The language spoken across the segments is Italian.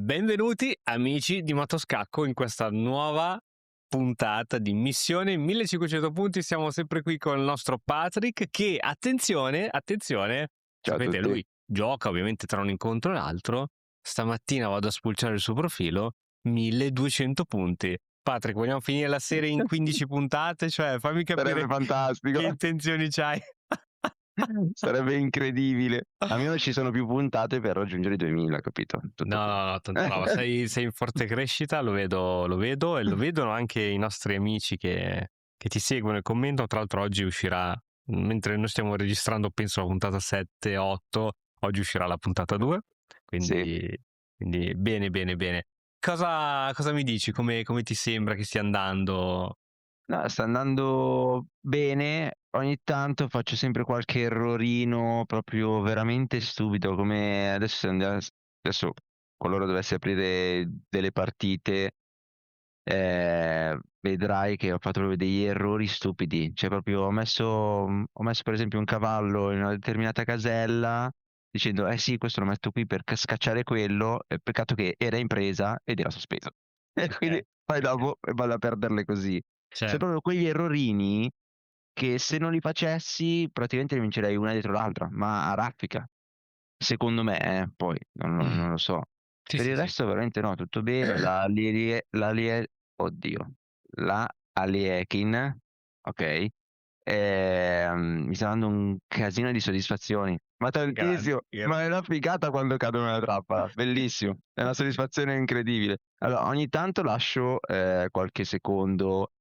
Benvenuti amici di Motoscacco in questa nuova puntata di Missione 1500 punti. Siamo sempre qui con il nostro Patrick che, attenzione, Ciao a sapete, tutti. lui gioca ovviamente tra un incontro e l'altro. Stamattina vado a spulciare il suo profilo, 1200 punti. Patrick, vogliamo finire la serie in 15 puntate? Cioè, fammi capire Sarebbe fantastico, che intenzioni c'hai. sarebbe incredibile. Almeno ci sono più puntate per raggiungere i 2000, capito? Tutto qui. No, tanta roba. Sei in forte crescita, lo vedo e lo vedono anche i nostri amici che ti seguono e commentano. Tra l'altro oggi uscirà, mentre noi stiamo registrando, penso la puntata 7, 8, oggi uscirà la puntata 2, Sì. quindi bene. Cosa mi dici? Come ti sembra che stia andando? No, sta andando bene. Ogni tanto faccio sempre qualche errorino proprio veramente stupido, come adesso qualora dovessi aprire delle partite, vedrai che ho fatto proprio degli errori stupidi. Cioè proprio ho messo per esempio un cavallo in una determinata casella dicendo: "Eh sì, questo lo metto qui per scacciare quello", e peccato che era in presa ed era sospeso. E quindi Ok, poi ok, dopo vado a perderle così. Sono certo. proprio quegli errorini che se non li facessi praticamente ne vincerei una dietro l'altra, ma a raffica. Secondo me, poi non lo so. Sì, Per sì, il sì. resto veramente no, tutto bene. La Aliekin, okay, mi sta dando un casino di soddisfazioni, ma Grande, tantissimo, ma è una figata quando cado nella trappola, bellissimo, è una soddisfazione incredibile. Allora ogni tanto lascio, qualche secondo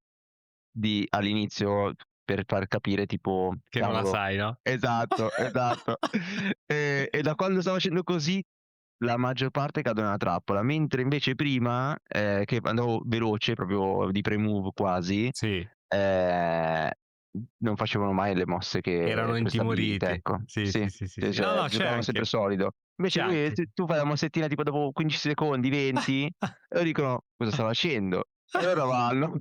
all'inizio per far capire tipo: che non la "Cavolo", sai, no? esatto. E da quando sto facendo così, la maggior parte cado nella trappola, mentre invece prima, che andavo veloce, proprio di pre-move quasi, Sì, ehm, non facevano mai le mosse che erano prestabilite, intimoriti. ecco. Sì, Sì, sì, sì, sì, sì, sì. No, cioè no, giocavano sempre solido. Invece c'è lui anche. tu fai la mossettina tipo dopo 15 secondi, 20, e loro dicono: "Cosa sta facendo?" E allora vanno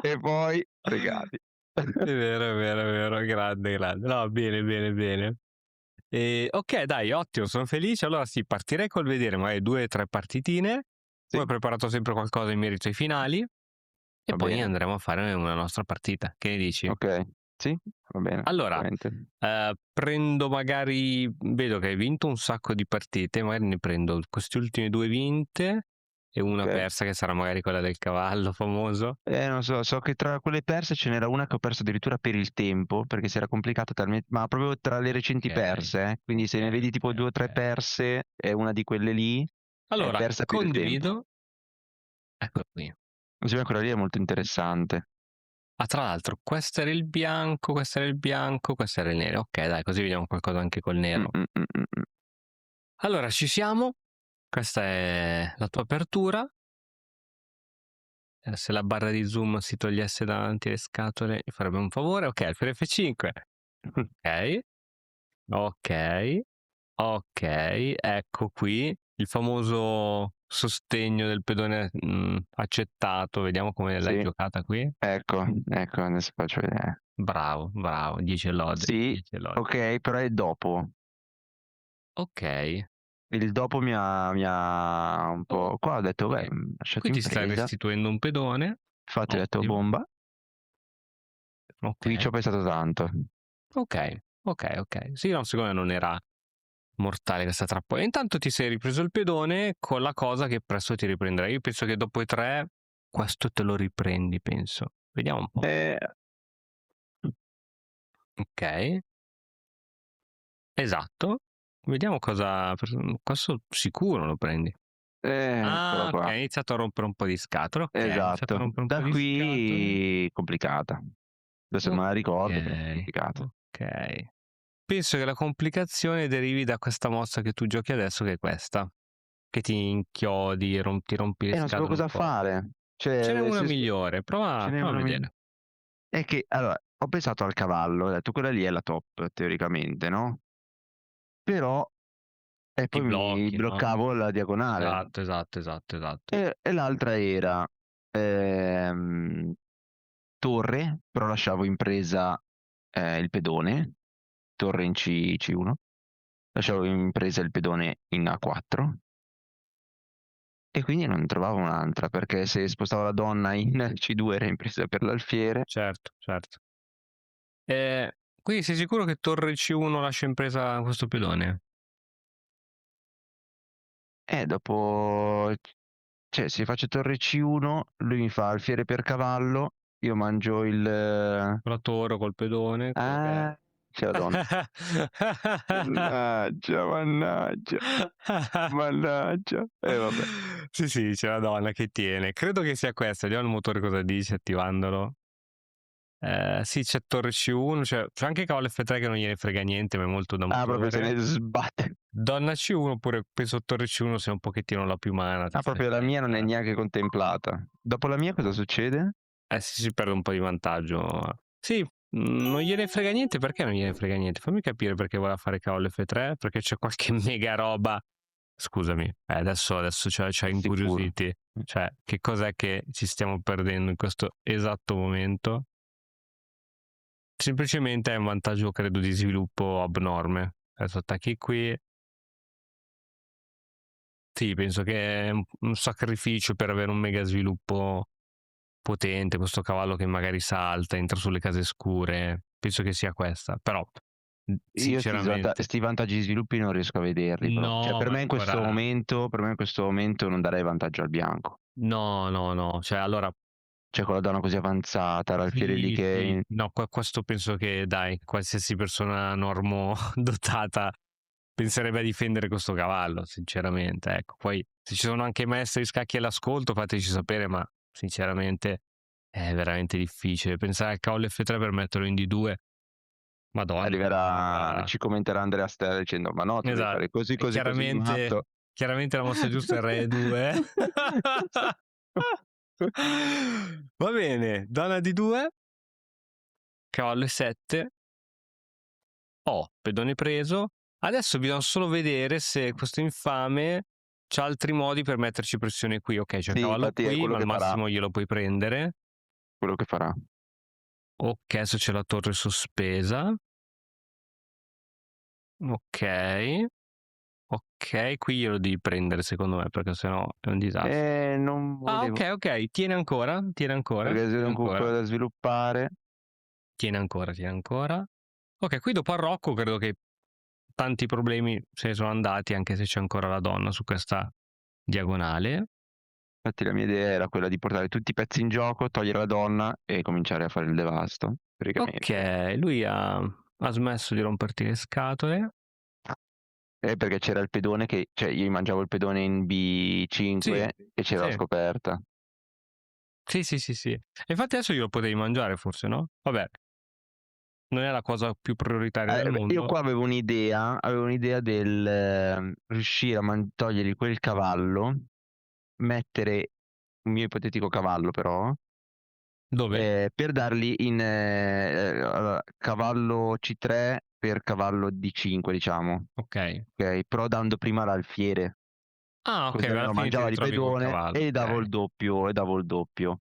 e poi fregati. È vero, grande. No, bene. Ok, dai, ottimo, sono felice. Allora sì, partirei col vedere magari 2 o 3 partitine. Poi ho Sì, preparato sempre qualcosa in merito ai finali e va poi bene. andremo a fare una nostra partita. Che ne dici? Okay. Sì, va bene, Allora, assolutamente. prendo magari, vedo che hai vinto un sacco di partite, magari ne prendo queste ultime 2 vinte e una Okay. persa che sarà magari quella del cavallo famoso. Non so che tra quelle perse ce n'era una che ho perso addirittura per il tempo, perché si era complicata ma proprio tra le recenti Okay, perse, quindi se ne vedi tipo 2 o 3 okay. perse, è una di quelle lì, è Allora, persa per il tempo. condivido, ecco qui. Sì, quella lì è molto interessante. Ah, tra l'altro questo era il bianco, questo era il bianco, questo era il nero. Okay, dai, così vediamo qualcosa anche col nero. Mh. Allora ci siamo, questa è la tua apertura. Se la barra di zoom si togliesse davanti alle scatole mi farebbe un favore. Okay, alfiere F5. Okay, okay, okay, ecco qui il famoso sostegno del pedone, accettato. Vediamo come l'hai Sì, giocata qui. ecco, adesso faccio vedere. Bravo, 10 lode, Sì, 10 lode. okay, però è il dopo. Okay. Il dopo mi ha un Oh, po' qua ho detto: "Beh, okay. Qui lasciato ti in stai presa". restituendo un pedone. Infatti ho detto: Ottimo. "Bomba". Qui ci Okay, ho pensato tanto. okay. Sì, no, secondo me non era mortale questa trappola. Intanto ti sei ripreso il pedone con la cosa che presto ti riprenderai. Io penso che dopo i 3 questo te lo riprendi, penso. Vediamo un po'. Ehm, Okay, esatto. Vediamo cosa questo sicuro lo prendi. eccolo Ah, okay, qua. hai iniziato a rompere un po' di scatole. Okay, hai iniziato a Esatto. rompere un po' Da di scatole. qui complicata. Adesso non me la ricordo, però Okay, complicata. okay. Penso che la complicazione derivi da questa mossa che tu giochi adesso, che è questa, che ti inchiodi, ti rompi le Non sapevo scatole un cosa po'. fare. Ce Cioè, n'è nel una senso, migliore, ce n'è prova a una vedere. è che allora, ho pensato al cavallo, ho detto: "Quella lì è la top teoricamente", no, però e Ti poi mi blocchi, no? bloccavo la diagonale. Esatto. E l'altra era, ehm, torre, però lasciavo in presa, il pedone, torre in C1, lasciavo in presa il pedone in A4, E quindi non trovavo un'altra, perché se spostavo la donna in C2 era impresa per l'alfiere. Certo, certo. Quindi sei sicuro che torre C1 lascia in presa questo pedone? Dopo cioè se faccio torre C1 lui mi fa alfiere per cavallo, io mangio il Con la torre, col pedone, quello che è. c'è la donna. Mannaggia, mannaggia, mannaggia. Vabbè. Sì, sì, c'è la donna che tiene. Credo che sia questa. Vediamo il motore cosa dice attivandolo. Sì, c'è torre C1, c'è anche cavallo F3 che non gliene frega niente, ma è molto da Proprio se motore. ne sbatte. Donna C1 oppure penso torre C1 sia un pochettino la più umana, ti fai Proprio la mia non è prendere. neanche contemplata. Dopo la mia cosa succede? Eh sì, si perde un po' di vantaggio. Sì, non gliene frega niente, perché non gliene frega niente? Fammi capire perché voleva fare cavallo F3, perché c'è qualche mega roba. Scusami, adesso ci ha Sicuro. incuriositi. Cioè, che cos'è che ci stiamo perdendo in questo esatto momento? Semplicemente è un vantaggio, credo, di sviluppo abnorme. Adesso attacchi qui. Sì, penso che è un sacrificio per avere un mega sviluppo potente, questo cavallo che magari salta, entra sulle case scure. Penso che sia questa. Però, Io sinceramente, sti vantaggi di sviluppi non riesco a vederli proprio. Cioè no, ma ancora. per me in questo momento non darei vantaggio al bianco. No, no, no. Cioè, allora, Cioè con la donna così avanzata, l'alfiere lì sì, sì. che No, questo penso che, dai, qualsiasi persona normo dotata penserebbe a difendere questo cavallo, sinceramente. Ecco, poi se ci sono anche maestri di scacchi all'ascolto, fateci sapere, ma sinceramente è veramente difficile. Pensare al cavallo F3 per metterlo in D2, madonna, arriverà, sembra. ci commenterà Andrea Stella dicendo: "Ma no, tu devi Esatto. fare così, E così, così chiaramente, matto". chiaramente la mossa giusta è Re 2. Va bene, donna D2, cavallo E7. Oh, pedone preso. Adesso bisogna solo vedere se questo infame c'ha altri modi per metterci pressione qui. Ok, c'è il Sì, cavallo infatti è qui, quello ma al che farà, massimo glielo puoi prendere. quello che farà. Ok, adesso c'è la torre sospesa. Ok, ok, qui glielo devi prendere secondo me, perché sennò è un disastro. Non Ah, volevo, ok, ok, tiene ancora, tiene ancora, perché se tiene non ancora, comunque da sviluppare. tiene ancora, tiene ancora. Ok, qui dopo Arrocco credo che tanti problemi se ne sono andati, anche se c'è ancora la donna su questa diagonale. Infatti la mia idea era quella di portare tutti i pezzi in gioco, togliere la donna e cominciare a fare il devasto, praticamente. Ok, lui ha smesso di romperti le scatole. Perché c'era il pedone che cioè io mi mangiavo il pedone in Sì, B5 e c'era la sì, scoperta. sì, sì, sì, sì. E infatti adesso glielo potevi mangiare forse, no? Vabbè, non è la cosa più prioritaria del Beh, io mondo. qua avevo un'idea del, riuscire a togliergli quel cavallo, mettere un mio ipotetico cavallo però, Dove? per dargli in allora cavallo C3 per cavallo D5 diciamo, Ok. okay, però dando prima l'alfiere, Ah, ok, così alla almeno fine ti mangiava di ritrovi col pedone cavallo, e gli davo ok. il doppio e davo il doppio.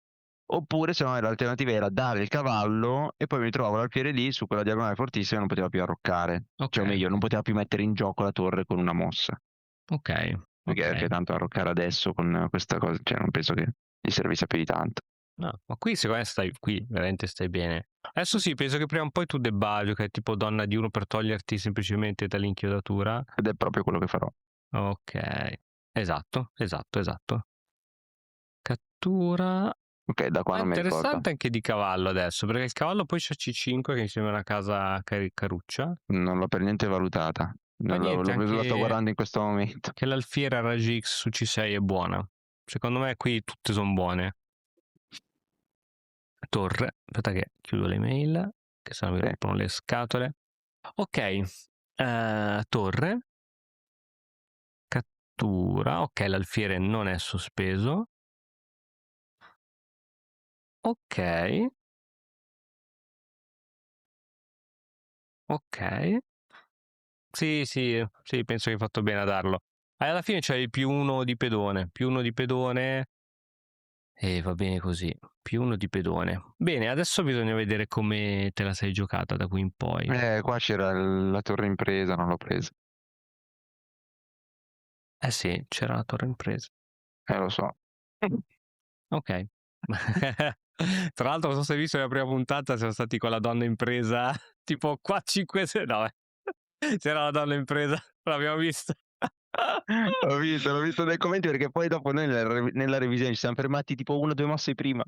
Oppure se no l'alternativa era dare il cavallo e poi mi trovavo l'alfiere lì su quella diagonale fortissima e non poteva più arroccare. Ok, Cioè o meglio, non poteva più mettere in gioco la torre con una mossa. ok, Perché ok. tanto arroccare adesso con questa cosa, cioè non penso che gli servisse più di tanto. No, ma qui secondo me stai qui, veramente stai bene. Adesso sì, penso che prima o poi tu debba giocare tipo donna di uno per toglierti semplicemente dall'inchiodatura. Ed è proprio quello che farò. Ok, esatto, esatto, esatto. Cattura. Okay, da qua Ah, non mi ricordo. interessante anche di cavallo adesso, perché il cavallo poi c'ha C5 che mi sembra una casa caruccia. Non l'ho per niente valutata. Ma Non niente, lo sto anche guardando in questo momento. che l'alfiere RGX su C6 è buona. Secondo me qui tutte sono buone. Torre, aspetta che chiudo le mail, che sennò mi Sì. rompono le scatole. Ok, torre, cattura, ok, l'alfiere non è sospeso. Ok, ok. Sì, sì, sì, penso che hai fatto bene a darlo. Alla fine c'hai più uno di pedone e va bene così, più uno di pedone. Bene, adesso bisogna vedere come te la sei giocata da qui in poi. Qua c'era la torre impresa, non l'ho presa. Eh sì, c'era la torre impresa. Lo so. Okay. Tra l'altro non so se hai visto la prima puntata, siamo stati con la donna in presa tipo qua 5 se no c'era la donna in presa, l'abbiamo vista. L'ho visto nei commenti perché poi dopo noi nella revisione ci siam fermati tipo 1 o 2 mosse prima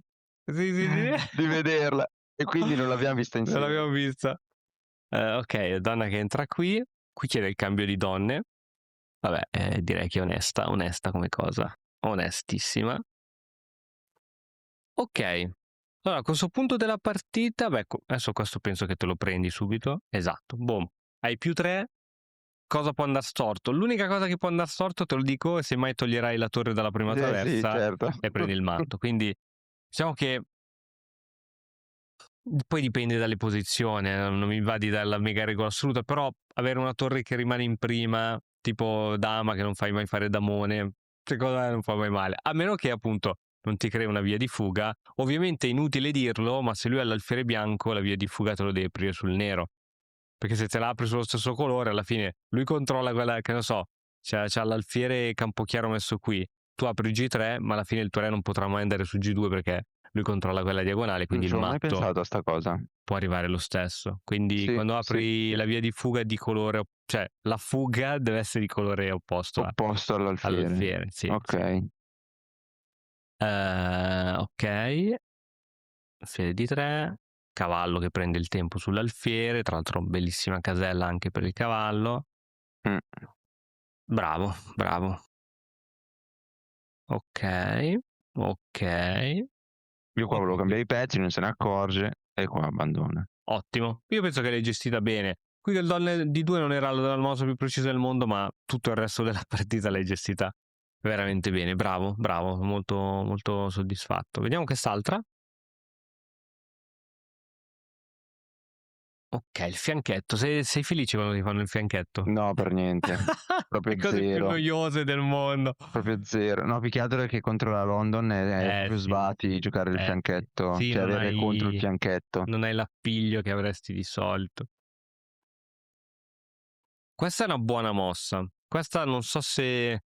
Sì, sì, sì. di vederla e quindi non l'abbiam vista Non insieme. l'abbiamo vista. Okay, donna che entra qui chiede il cambio di donne. Vabbè, direi che è onesta come cosa, onestissima. Okay. Allora a questo punto della partita, beh, adesso questo penso che te lo prendi subito. Esatto, boom. Hai +3, cosa può andar storto? L'unica cosa che può andar storto, te lo dico, è se mai toglierai la torre dalla prima Sì, traversa certo. e prendi il matto. Quindi diciamo che poi dipende dalle posizioni, non mi va di dar la mega regola assoluta, però avere una torre che rimane in prima, tipo dama che non fai mai fare damone, secondo me non fa mai male. A meno che appunto non ti crei una via di fuga. Ovviamente è inutile dirlo, ma se lui ha l'alfiere bianco, la via di fuga te lo devi aprire sul nero. Perché se te la apri sullo stesso colore, alla fine lui controlla quella, che ne so, c'ha l'alfiere campochiaro messo qui. Tu apri G3, ma alla fine il tuo re non potrà mai andare su G2 perché lui controlla quella diagonale, Non quindi il ci avevo mai matto pensato a 'sta cosa. può arrivare lo stesso. Quindi Sì, quando sì, apri sì. la via di fuga è di colore, cioè la fuga deve essere di colore opposto Opposto all'alfiere. all'alfiere. Sì, sì. Okay. Ok, alfiere di 3, cavallo che prende il tempo sull'alfiere, tra l'altro bellissima casella anche per il cavallo. Mh. Bravo, bravo. Ok, ok. Io qua volevo Ok, cambiare i pezzi, non se ne accorge e qua abbandona. ottimo. Io penso che l'hai gestita bene. Qui il donne di 2 non era la mossa più precisa del mondo, ma tutto il resto della partita l'hai gestita veramente bene. Bravo, bravo, molto, molto soddisfatto. Vediamo quest'altra. Ok, il fianchetto. Sei felice quando ti fanno il fianchetto? No, per niente. Le Proprio cose più 0, noiose del mondo. proprio 0. No, più che altro è che contro la London è proprio Sì, sbatti giocare il sì. fianchetto, Sì, cioè non avere contro il hai, fianchetto. non hai l'appiglio che avresti di solito. Questa è una buona mossa. Questa non so se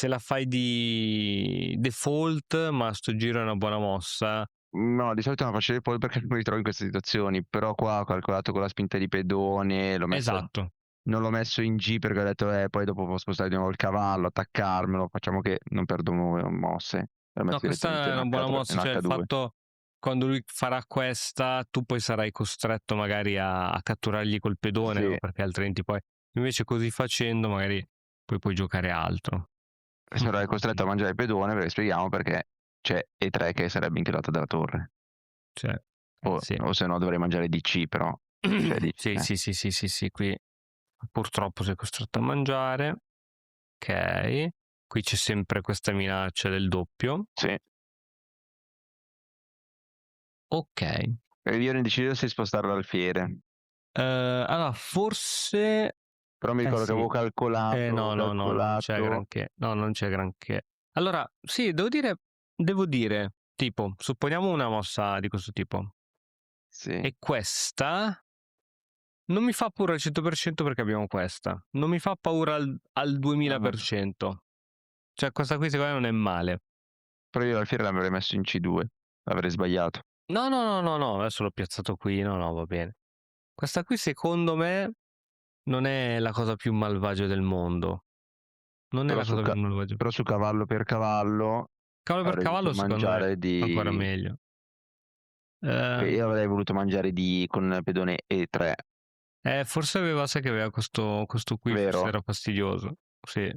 la fai di default, ma sto giro è una buona mossa. No, di solito non faccio le pole perché non mi ritrovo in queste situazioni, però qua ho calcolato con la spinta di pedone, Esatto. non l'ho messo in G perché ho detto: poi dopo può spostare di nuovo il cavallo, attaccarmelo, facciamo che non perdo mosse, la No, metto direttamente questa è in una buona H3 in mossa, cioè il H2." fatto quando lui farà questa, tu poi sarai costretto magari a catturargli col pedone, Sì, no, perché altrimenti poi invece così facendo magari poi puoi giocare altro. sarai costretto a mangiare il pedone perché spieghiamo perché c'è E3 che sarebbe inchiodata dalla torre. Cioè, sì. O se no dovrei mangiare DC però, cioè dici Sì, sì, sì, sì, sì, sì, qui purtroppo sei costretto a mangiare. Ok. Qui c'è sempre questa minaccia del doppio. sì. Ok. E io ero indeciso se spostare l'alfiere, Allora forse però mi ricordo che sì. avevo No, no, no, non c'è calcolato granché. No, non c'è granché. Allora, sì, devo dire, tipo, supponiamo una mossa di questo tipo. sì, E questa non mi fa paura al 100% perché abbiamo questa. Non mi fa paura al ah-ah. 2000%. Cioè, questa qui secondo me non è male. Però io l'alfiere l'avrei messo in C2, avrei sbagliato. No, no, no, no, no, adesso l'ho piazzato qui. No, no, va bene. Questa qui secondo me non è la cosa più malvagia del mondo. Non è Però la cosa più malvagia. su cavallo per cavallo Cavallo per avrei voluto cavallo secondo me mangiare ancora di meglio. che Ehm, io avrei voluto mangiare di con pedone E3, forse aveva, sai che aveva questo qui, forse vero? era fastidioso. Sì.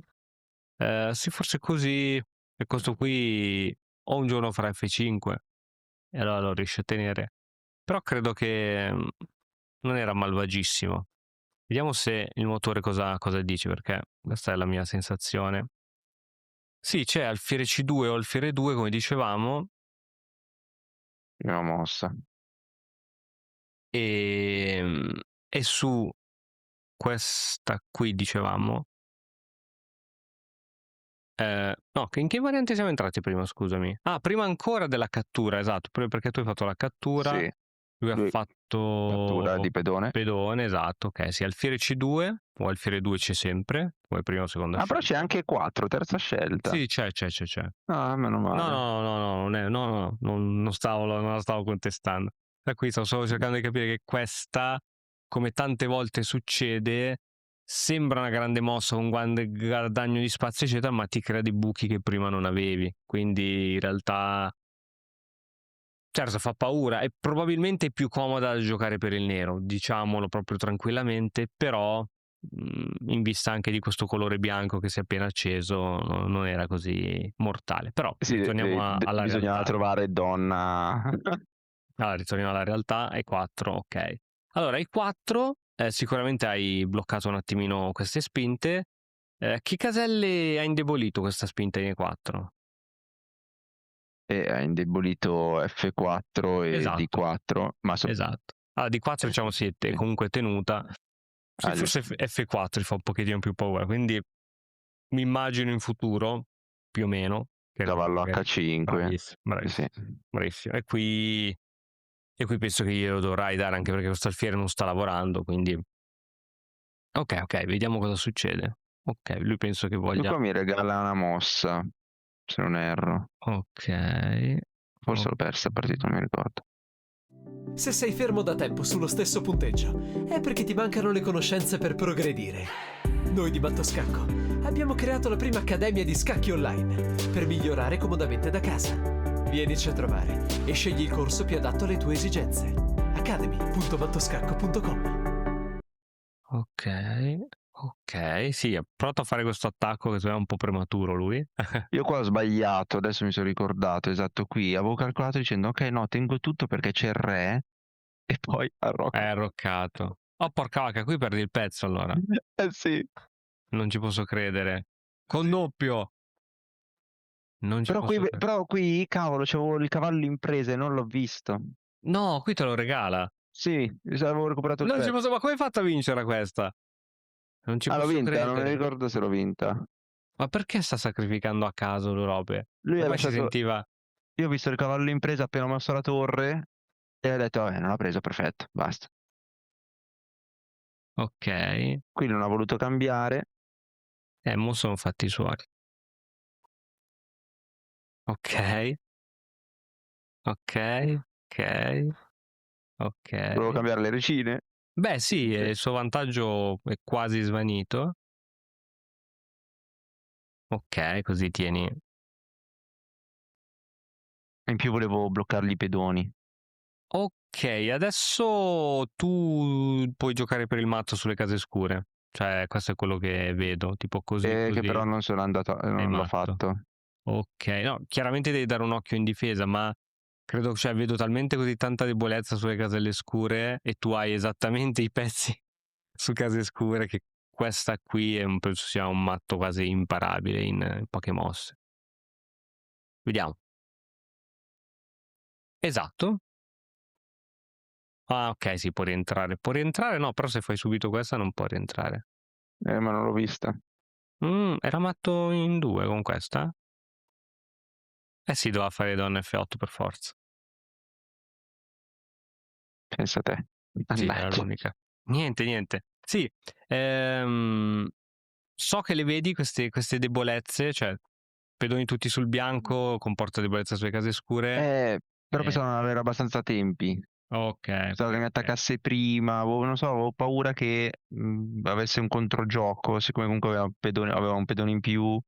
Sì, forse così, e questo qui o un giorno farà F5 e allora lo riesce a tenere. Però credo che, non era malvagissimo. Vediamo se il motore cosa dice, perché questa è la mia sensazione. Sì, c'è alfiere C2 o alfiere 2 come dicevamo, Prima mossa. ehm, e su questa qui dicevamo, no, che in che variante siamo entrati prima, scusami? Ah, prima ancora della cattura, esatto, proprio perché tu hai fatto la cattura, Sì, Lui ha Lui cattura fatto di pedone. pedone, esatto, okay, sì, alfiere C2 o alfiere 2 c'è sempre, come prima o seconda Ah, però c'è scelta. anche 4, terza scelta. Sì, c'è. Ah, meno No, male. non è no, non la stavo contestando. Da qui stavo solo cercando di capire che questa, come tante volte succede, sembra una grande mossa con grande guadagno di spazio eccetera, ma ti crea dei buchi che prima non avevi. Quindi in realtà certo fa paura, è probabilmente più comoda da giocare per il nero, diciamolo proprio tranquillamente, però, in vista anche di questo colore bianco che si è appena acceso, non era così mortale. Però Sì, ritorniamo alla bisogna realtà. trovare donna. Allora, ritorniamo alla realtà, ai 4, okay. Allora, ai 4, sicuramente hai bloccato un attimino queste spinte. Che caselle ha indebolito questa spinta in E4? E ha indebolito F4 e Esatto, D4, ma esatto. Allora, di 4 diciamo sì, è comunque tenuta. Sì, al forse F4 fa un pochettino più paura, quindi mi immagino in futuro, più o meno, che cavallo magari H5. bravissimo, Sì. bravissimo. E qui penso che glielo dovrai dare, anche perché questo alfiere non sta lavorando, quindi okay, vediamo cosa succede. Okay, lui penso che Lui voglia qua mi regala una mossa, se non erro. okay, Forse l'ho persa partita, non mi ricordo. Se sei fermo da tempo sullo stesso punteggio, è perché ti mancano le conoscenze per progredire. Noi di Battoscacco abbiamo creato la prima accademia di scacchi online per migliorare comodamente da casa. Vienici a trovare e scegli il corso più adatto alle tue esigenze. academy.battoscacco.com. okay, sì, ha provato a fare questo attacco che secondo me è un po' prematuro lui. Io qua ho sbagliato, adesso mi sono ricordato, esatto qui, avevo calcolato dicendo ok no, tengo tutto perché c'è il re e poi È arrocco. arroccato. Oh porca vacca, qui perdi il pezzo allora. Eh sì, Non ci posso credere. Con doppio! Non ci posso cre però qui cavolo, c'avevo il cavallo in presa e non l'ho visto. No, qui te lo regala. Sì, avevo recuperato il Non ci pezzo. posso ma come hai fatto a vincerla questa? Non ci Ah, l'ho posso vinta, non mi credere. ricordo se l'ho vinta. Ma perché sta sacrificando a caso le robe? Lui Ma ha poi si lasciato, sentiva io ho visto il cavallo in presa appena ho messo la torre e ho detto vabbè non l'ha preso, perfetto, basta. okay. Qui non ha voluto cambiare. Mo sono fatti suoi. Okay, okay, okay, Volevo okay. cambiare le regine. Beh sì, Sì. il suo vantaggio è quasi svanito. Okay, così tieni E in più volevo bloccargli i pedoni. okay, adesso tu puoi giocare per il mazzo sulle case scure. Cioè, questo è quello che vedo, tipo così, Che così però non sono andato, sei non l'ho matto. fatto. Okay, no, chiaramente devi dare un occhio in difesa, ma credo cioè vedo talmente così tanta debolezza sulle caselle scure e tu hai esattamente i pezzi su case scure che questa qui è un penso sia un matto quasi imparabile in poche mosse. Vediamo. Esatto. Ah okay, sì, può rientrare. Può rientrare no, però se fai subito questa non può rientrare. Ma non l'ho vista. Era matto in 2 con questa? Eh sì, doveva fare donna F8 per forza. Pensa te. Sì, era Mannaggia. l'unica. Niente. Sì, so che le vedi queste debolezze, cioè pedoni tutti sul bianco comporta debolezza sulle case scure. Però pensavo non avere abbastanza tempi. Pensavo che mi Okay. attaccasse prima, non so, avevo paura che avesse un controgioco, siccome comunque aveva un pedone in più, ho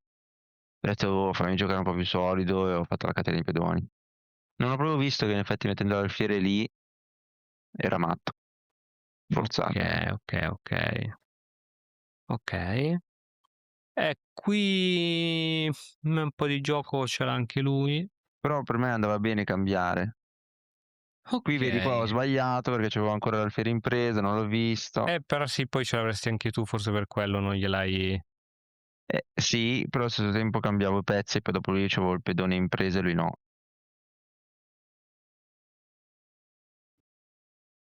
detto "Oh, fammi giocare un po' più solido e ho fatto la catena di pedoni. Non ho proprio visto che in effetti mettendo l'alfiere lì era matto, forzato. Okay. Okay. Qui un po' di gioco ce l'ha anche lui. Però per me andava bene cambiare. Qui vedi qua ho Okay. sbagliato perché c'avevo ancora l'alfiere in presa, non l'ho visto. Però sì, poi ce l'avresti anche tu, forse per quello non gliel'hai Sì, però allo stesso tempo cambiavo i pezzi e poi dopo lui c'avevo il pedone in presa e lui no.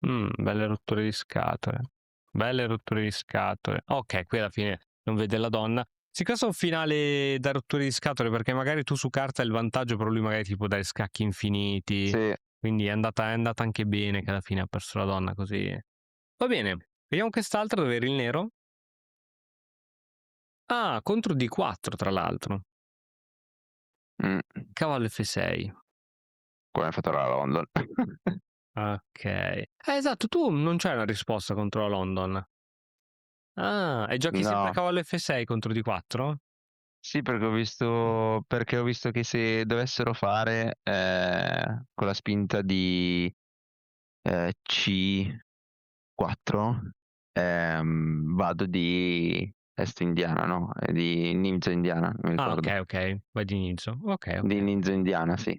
belle rotture di scatole. Belle rotture di scatole. Okay, qui alla fine non vede la donna. Sì, questo è un finale da rotture di scatole, perché magari tu su carta hai il vantaggio, però lui magari ti può dare scacchi infiniti. Sì. quindi è andata anche bene che alla fine ha perso la donna così. Va bene, vediamo quest'altra dove era il nero. Ah, contro D4 tra l'altro. Cavallo F6. Come hai fatto la London? Ok. Esatto, tu non c'hai una risposta contro la London. Ah, e giochi sempre No. cavallo F6 contro D4? Sì, perché ho visto che se dovessero fare con la spinta di C4 vado di est indiana, no? Di ninja indiana, non mi Ah, ricordo. ok, vai di inizio. Ok. Di ninja indiana, sì.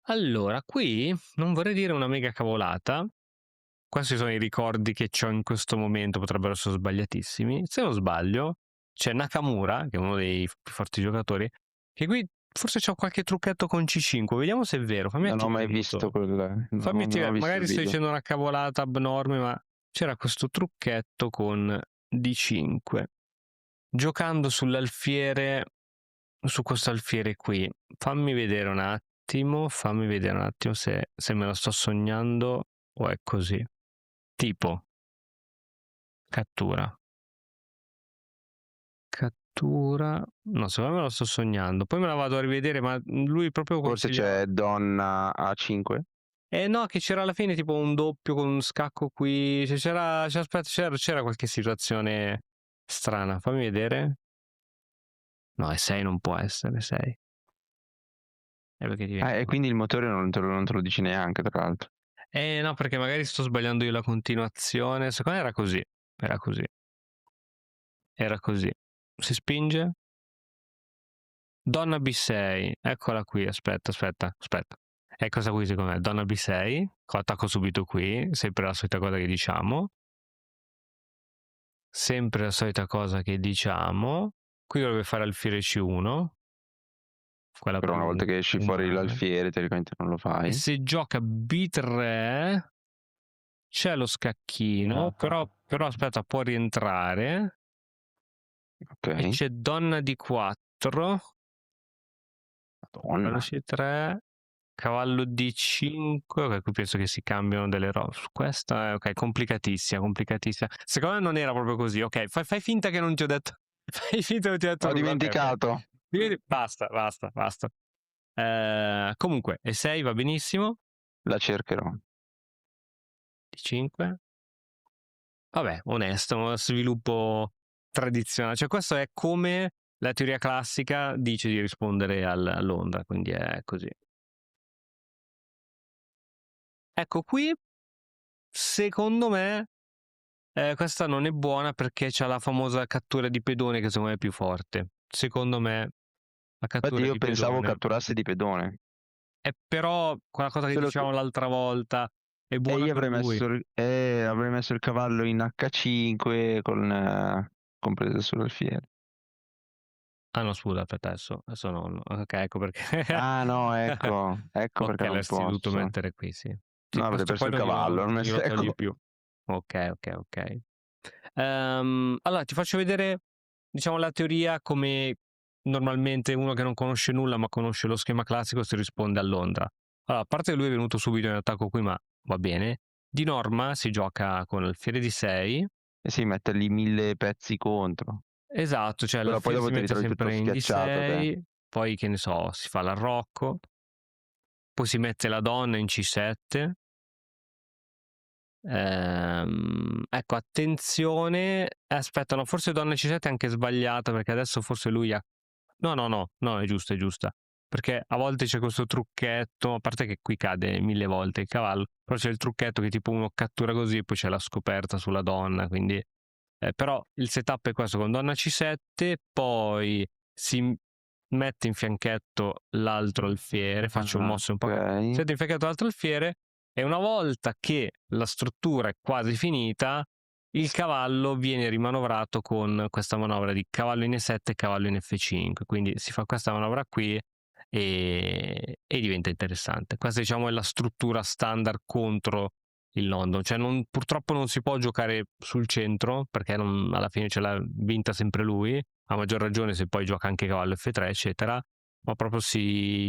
Allora, qui non vorrei dire una mega cavolata. Questi sono i ricordi che ho in questo momento, potrebbero essere sbagliatissimi. Se non sbaglio, c'è Nakamura, che è uno dei più forti giocatori, che qui forse c'ho qualche trucchetto con C5. Vediamo se è vero. Fammi Non ho attivare mai visto quel... Fammi non ho attivare. visto il Magari sto video. dicendo una cavolata abnorme, ma c'era questo trucchetto con D5. Giocando sull'alfiere, su questo alfiere qui. Fammi vedere un attimo se me lo sto sognando o è così. Tipo, cattura. No, secondo me me lo sto sognando. Poi me la vado a rivedere, ma lui proprio Forse consigliava. c'è donna A5? No, che c'era alla fine tipo un doppio con un scacco qui. C'era qualche situazione strana. Fammi vedere. No, è 6 non può essere 6. È perché ti viene. E quindi il motore non te lo dici neanche, tra l'altro. No, perché magari sto sbagliando io la continuazione. Secondo me era così. Era così. Era così. Si spinge. Donna B6. Eccola qui. Aspetta. È questa qui secondo me. Donna B6. Attacco subito qui. Sempre la solita cosa che diciamo. Sempre la solita cosa che diciamo. Qui dovrebbe fare alfiere C1. Quella Però una più volta che esci fuori umana. l'alfiere, teoricamente non lo E fai. se gioca B3 c'è lo scacchino, però aspetta, può rientrare. Ok. E c'è donna D4. Cavallo Madonna. C3. Cavallo D5. Ok, qui penso che si cambiano delle robe. Questa è ok, complicatissima. Secondo me non era proprio così. Ok, fai finta che non ti ho detto. Fai finta che non ti ho detto Ho nulla. Ok. dimenticato. Basta. Comunque, E6 va benissimo. La cercherò. D5. Vabbè, onesto, uno sviluppo tradizionale. Cioè, questo è come la teoria classica dice di rispondere a Londra, quindi è così. Ecco qui, secondo me, questa non è buona perché c'ha la famosa cattura di pedone che secondo me è più forte. Secondo me la Infatti cattura io di pensavo pedone catturasse di pedone. è però quella cosa che Solo dicevamo che... l'altra volta è E buona io per lui. avrei messo il cavallo in H5 con presa sull'alfiere. Ah no, scusa, aspetta, adesso no. Ok, ecco perché. Ah no, ecco Ok, perché non l'avresti dovuto posso. mettere qui, sì. Sì, No, avrei questo perso poi il non cavallo, non non messo glielo togli ecco. più. Ok. Allora, ti faccio vedere, diciamo, la teoria come normalmente uno che non conosce nulla ma conosce lo schema classico si risponde a Londra. Allora, a parte che lui è venuto subito in attacco qui, ma va bene. Di norma si gioca con alfiere di 6. E sì, mettergli 1000 pezzi contro. Esatto, cioè Però poi l'alfiere dopo si ti mette ritrovi tutto sempre in schiacciato te. D6, poi che ne so, si fa l'arrocco, poi si mette la donna in C7. Ecco, attenzione. Aspetta, no, forse donna C7 è anche sbagliata perché adesso forse lui ha. No, è giusta. Perché a volte c'è questo trucchetto, a parte che qui cade 1000 volte il cavallo, però c'è il trucchetto che tipo uno cattura così e poi c'è la scoperta sulla donna, quindi. Però il setup è questo con donna C7, poi si mette in fianchetto l'altro alfiere, faccio un mosso un po'. Si mette in fianchetto l'altro alfiere e una volta che la struttura è quasi finita, il cavallo viene rimanovrato con questa manovra di cavallo in E7 e cavallo in F5. Quindi si fa questa manovra qui e diventa interessante. Questa, diciamo, è la struttura standard contro il London. Cioè, purtroppo non si può giocare sul centro perché alla fine ce l'ha vinta sempre lui. A maggior ragione se poi gioca anche cavallo F3, eccetera. ma proprio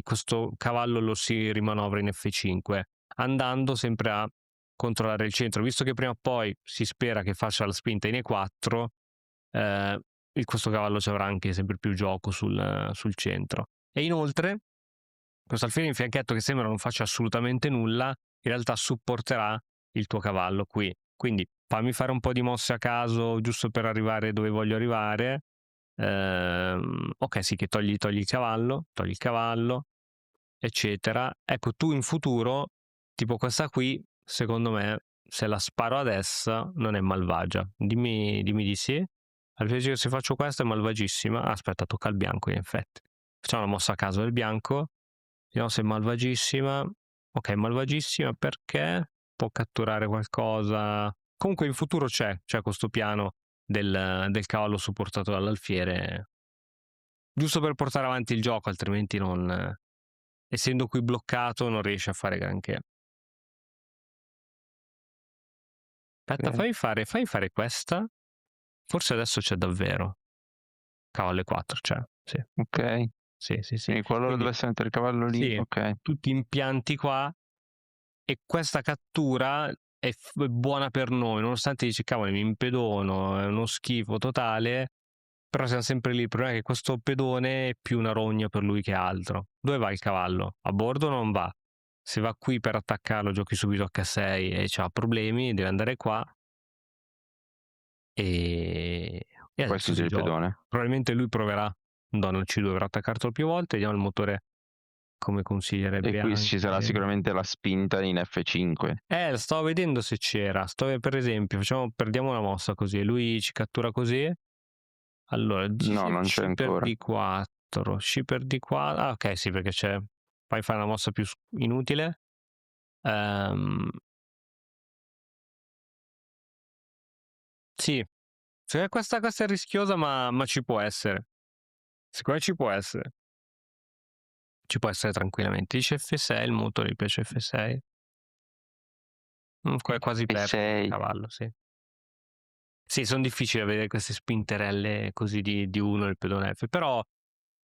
questo cavallo lo si rimanovra in F5, andando sempre a controllare il centro. Visto che prima o poi si spera che faccia la spinta in E4, questo cavallo ci avrà anche sempre più gioco sul centro. E inoltre, questo alfiere in fianchetto che sembra non faccia assolutamente nulla, in realtà supporterà il tuo cavallo qui. Quindi fammi fare un po' di mosse a caso, giusto per arrivare dove voglio arrivare. Ok, sì, che togli il cavallo, eccetera. Ecco, tu in futuro, tipo questa qui, secondo me, se la sparo adesso, non è malvagia. Dimmi di sì. Invece se faccio questa è malvagissima. Aspetta, tocca al bianco, in effetti. Facciamo una mossa a caso del bianco. Vediamo se è malvagissima. Ok, malvagissima perché può catturare qualcosa. Comunque in futuro c'è questo piano del cavallo supportato dall'alfiere, giusto per portare avanti il gioco, altrimenti non, essendo qui bloccato, non riesce a fare granché. Aspetta, fammi fare questa. Forse adesso c'è davvero. Cavallo E4 c'è, sì. Ok. Sì. Quindi qualora dovesse mettere il cavallo lì, sì, ok. tutti impianti qua, e questa cattura è buona per noi, nonostante dici, cavolo, mi impedono, è uno schifo totale, però siamo sempre lì. Il problema è che questo pedone è più una rogna per lui che altro. Dove va il cavallo? A bordo non va. Se va qui per attaccarlo, giochi subito H6 e c'ha problemi, deve andare qua. E Poi adesso spinge si il gioca. pedone. Probabilmente lui proverà Donna C2, dovrà attaccarlo più volte. Vediamo il motore come E consiglierebbe qui ci sarà anche. sicuramente la spinta in F5. Stavo vedendo se c'era. Per esempio, perdiamo una mossa così e lui ci cattura così. Allora, No, non c'è C per ancora. D4, C per D4. Ah, ok, sì, perché c'è. Fai fare una mossa più inutile. Sì, questa è rischiosa, ma ci può essere. Secondo me ci può essere. Ci può essere tranquillamente. Dice F6, il motore gli piace F6. Qua è quasi perso il E6. cavallo, sì. Sì, sono difficili da vedere queste spinterelle così di uno il pedone F, però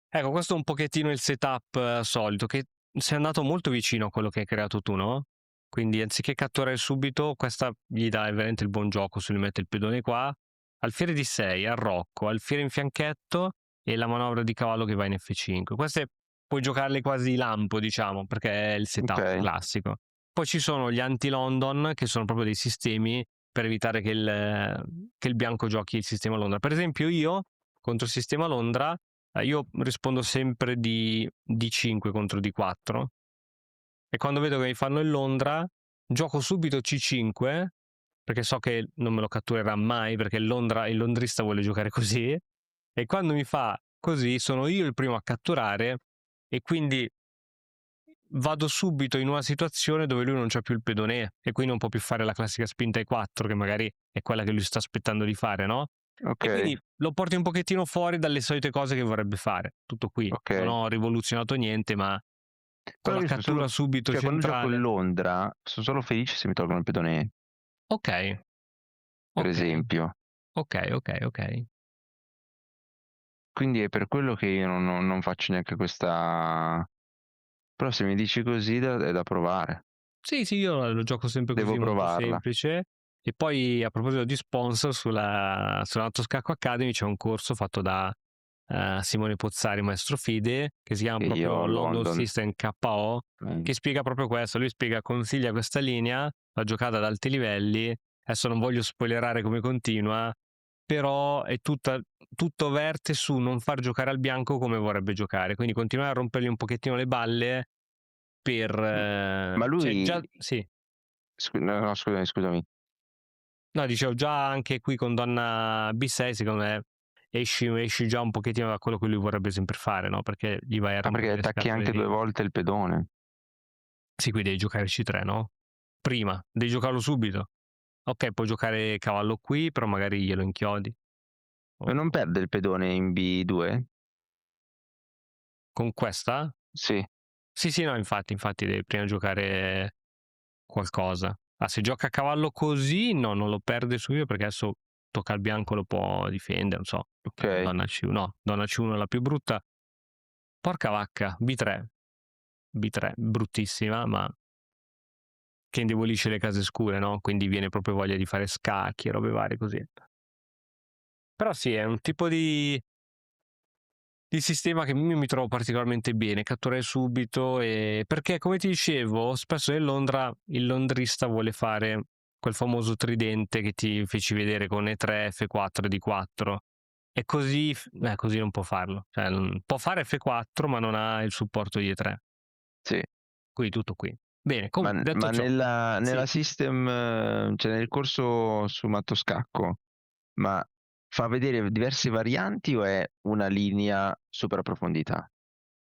ecco, questo è un pochettino il setup solito, che sei andato molto vicino a quello che hai creato tu, no? Quindi anziché catturare subito, questa gli dà veramente il buon gioco se lui mette il pedone qua, alfiere di 6, arrocco, alfiere in fianchetto e la manovra di cavallo che va in F5. Queste puoi giocarle quasi lampo, diciamo, perché è il setup Ok. classico. Poi ci sono gli anti-London, che sono proprio dei sistemi per evitare che il bianco giochi il sistema Londra. Per esempio io, contro il sistema Londra, io rispondo sempre di D5 contro D4 e quando vedo che mi fanno il Londra gioco subito C5 perché so che non me lo catturerà mai perché il londrista vuole giocare così, e quando mi fa così sono io il primo a catturare e quindi vado subito in una situazione dove lui non c'ha più il pedone e quindi non può più fare la classica spinta ai 4 che magari è quella che lui sta aspettando di fare, no? Ok. E quindi lo porti un pochettino fuori dalle solite cose che vorrebbe fare. Tutto qui. Ok. Non ho rivoluzionato niente, ma con Però la io sono cattura solo, subito cioè quando gioco centrale. Londra sono solo felice se mi tolgono il pedone, Ok, per ok, esempio. ok. Quindi è per quello che io non faccio neanche questa. Però se mi dici così è da provare. Sì, io lo gioco sempre Devo così, molto provarla. semplice. E poi a proposito di sponsor, sull'Alto Scacco Academy c'è un corso fatto da Simone Pozzari, maestro FIDE, che si chiama E io proprio a London London. System KO, che spiega proprio questo. Lui consiglia questa linea, va giocata ad alti livelli. Adesso non voglio spoilerare come continua, però è tutto verte su non far giocare al bianco come vorrebbe giocare. Quindi continuare a rompergli un pochettino le balle per. Ma Cioè, lui. già, sì. No, scusami. No, dicevo, già anche qui con Donna B6, secondo me, esci già un pochettino da quello che lui vorrebbe sempre fare, no? Perché gli vai a Ah, perché rompere le attacchi scatole anche 2 lì. volte il pedone. Sì, qui devi giocare C3, no? Prima, devi giocarlo subito. Ok, puoi giocare cavallo qui, però magari glielo inchiodi. Ma non O- perde il pedone in B2? Con questa? Sì. Sì, no, infatti devi prima giocare qualcosa. Ah, se gioca a cavallo così, no, non lo perde subito perché adesso tocca al bianco, lo può difendere, non so. Ok. Donna C1, no, Donna C1 è la più brutta. Porca vacca, B3. B3, bruttissima, ma che indebolisce le case scure, no? Quindi viene proprio voglia di fare scacchi e robe varie così. Però sì, è un tipo di sistema che io mi trovo particolarmente bene, catturare subito, perché come ti dicevo, spesso in Londra il londrista vuole fare quel famoso tridente che ti feci vedere con E3, F4 e D4, e così, così non può farlo. Cioè, può fare F4 ma non ha il supporto di E3. Sì. Qui tutto qui. Bene, Ma, comunque, detto ma ciò, nella sì. system, cioè nel corso su Matto Scacco, ma fa vedere diverse varianti o è una linea super approfondita?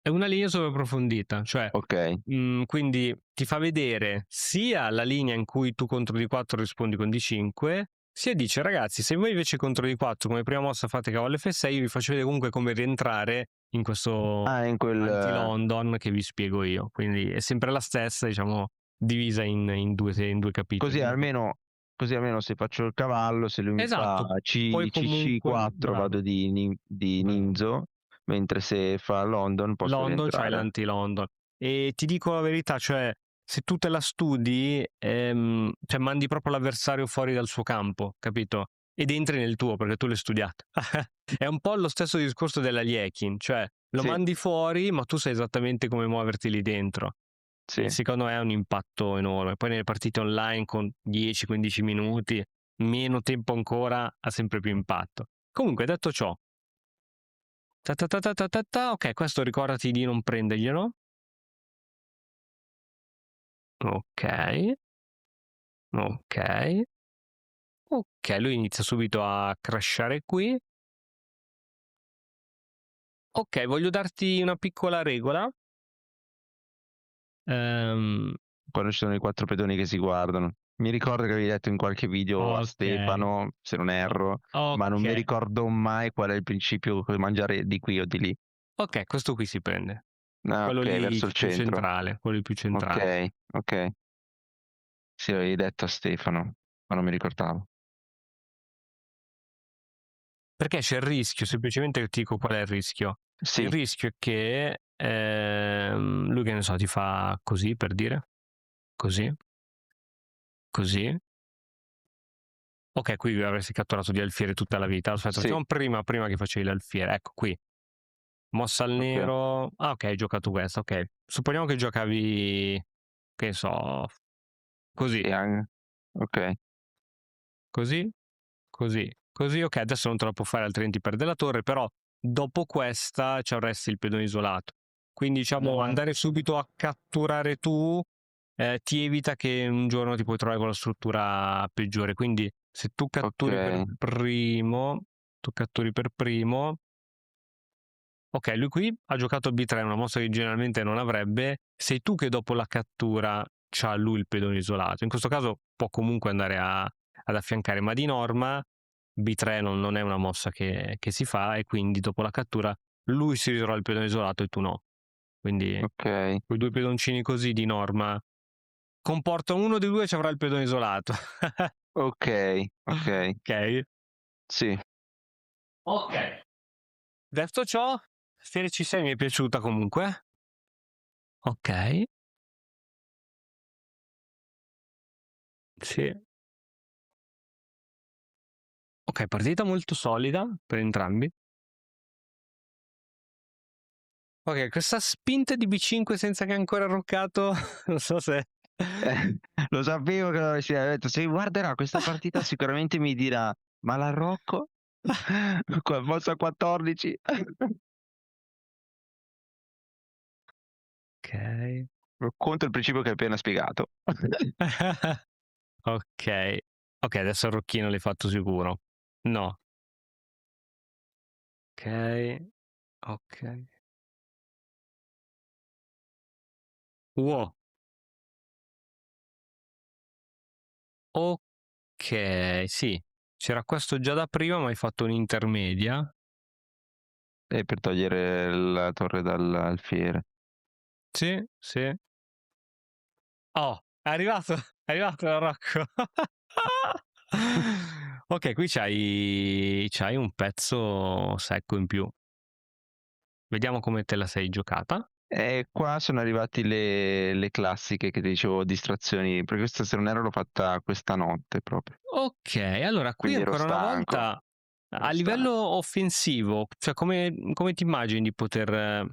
È una linea sovrapprofondita, cioè Ok. quindi ti fa vedere sia la linea in cui tu contro D4 rispondi con D5, sia dice ragazzi, se voi invece contro D4 come prima mossa fate cavallo F6, io vi faccio vedere comunque come rientrare in questo Ah, in quel... anti-London che vi spiego io. Quindi è sempre la stessa, diciamo, divisa in due capitoli. Così almeno se faccio il cavallo, se lui mi fa Esatto, poi comunque, CC4 bravo, vado di bravo. Ninzo, mentre se fa London posso London c'hai rientrare. l'anti-London. E ti dico la verità, cioè, se tu te la studi, cioè mandi proprio l'avversario fuori dal suo campo, capito? Ed entri nel tuo, perché tu l'hai studiato. È un po' lo stesso discorso della Liekin, cioè lo Sì, mandi fuori, ma tu sai esattamente come muoverti lì dentro. sì. E secondo me è un impatto enorme. Poi nelle partite online con 10-15 minuti, meno tempo ancora, ha sempre più impatto. Comunque, detto ciò, ok, questo ricordati di non prenderglielo. Ok, ok, ok, lui inizia subito a crashare qui. Ok, voglio darti una piccola regola. Quando ci sono i 4 pedoni che si guardano. Mi ricordo che avevi detto in qualche video a Ok, Stefano, se non erro, ma non mi ok, ricordo mai qual è il principio di mangiare di qui o di lì. ok, questo qui si prende. Ah, Quello ok, lì verso il più centro. centrale, quello lì più centrale. Ok, ok. Sì, l'avevi detto a Stefano, ma non mi ricordavo. Perché c'è il rischio, semplicemente ti dico qual è il rischio. Il Sì, rischio è che lui, che ne so, ti fa così, per dire, così, così. Ok, qui avresti catturato di alfiere tutta la vita. Aspetta, sì, facciamo prima che facevi l'alfiere. Ecco qui. Mossa al ok. nero. Ah, ok, hai giocato questa, ok. Supponiamo che giocavi, che ne so, così, Sì, ok, così, così, così. Ok, adesso non te la può fare, altrimenti perde la torre, però dopo questa ci avresti il pedone isolato. Quindi, diciamo, andare subito a catturare tu ti evita che un giorno ti puoi trovare con la struttura peggiore. Quindi se tu catturi per ok, primo, ok, lui qui ha giocato B3, una mossa che generalmente non avrebbe, sei tu che dopo la cattura c'ha lui il pedone isolato. In questo caso può comunque andare ad affiancare, ma di norma B3 non è una mossa che si fa, e quindi dopo la cattura lui si ritrova il pedone isolato e tu no. Quindi ok, quei due pedoncini così di norma comporta uno dei due ci avrà il pedone isolato. ok, ok, Ok. sì, Ok. Detto ciò, Serie C6 mi è piaciuta comunque. Ok. Sì. Ok, partita molto solida per entrambi. Ok, questa spinta di B5 senza che ha ancora roccato, non so se... lo sapevo che l'avresti detto, se guarderà questa partita sicuramente mi dirà, ma la Rocco? Mossa 14? Ok. Contro il principio che hai appena spiegato. Ok. Ok, adesso il rocchino l'hai fatto sicuro. No. Ok. Ok. Wow. Ok, sì. C'era questo già da prima, ma hai fatto un'intermedia. E per togliere la torre dall'alfiere. Sì, sì. Oh, è arrivato il Rocco. Ok, qui c'hai un pezzo secco in più. Vediamo come te la sei giocata. E qua sono arrivati le classiche che ti dicevo, distrazioni, perché questa se non erro l'ho fatta questa notte proprio, Ok, allora qui quindi ero ancora una stanco, volta a ero livello stanco. offensivo, cioè come ti immagini di poter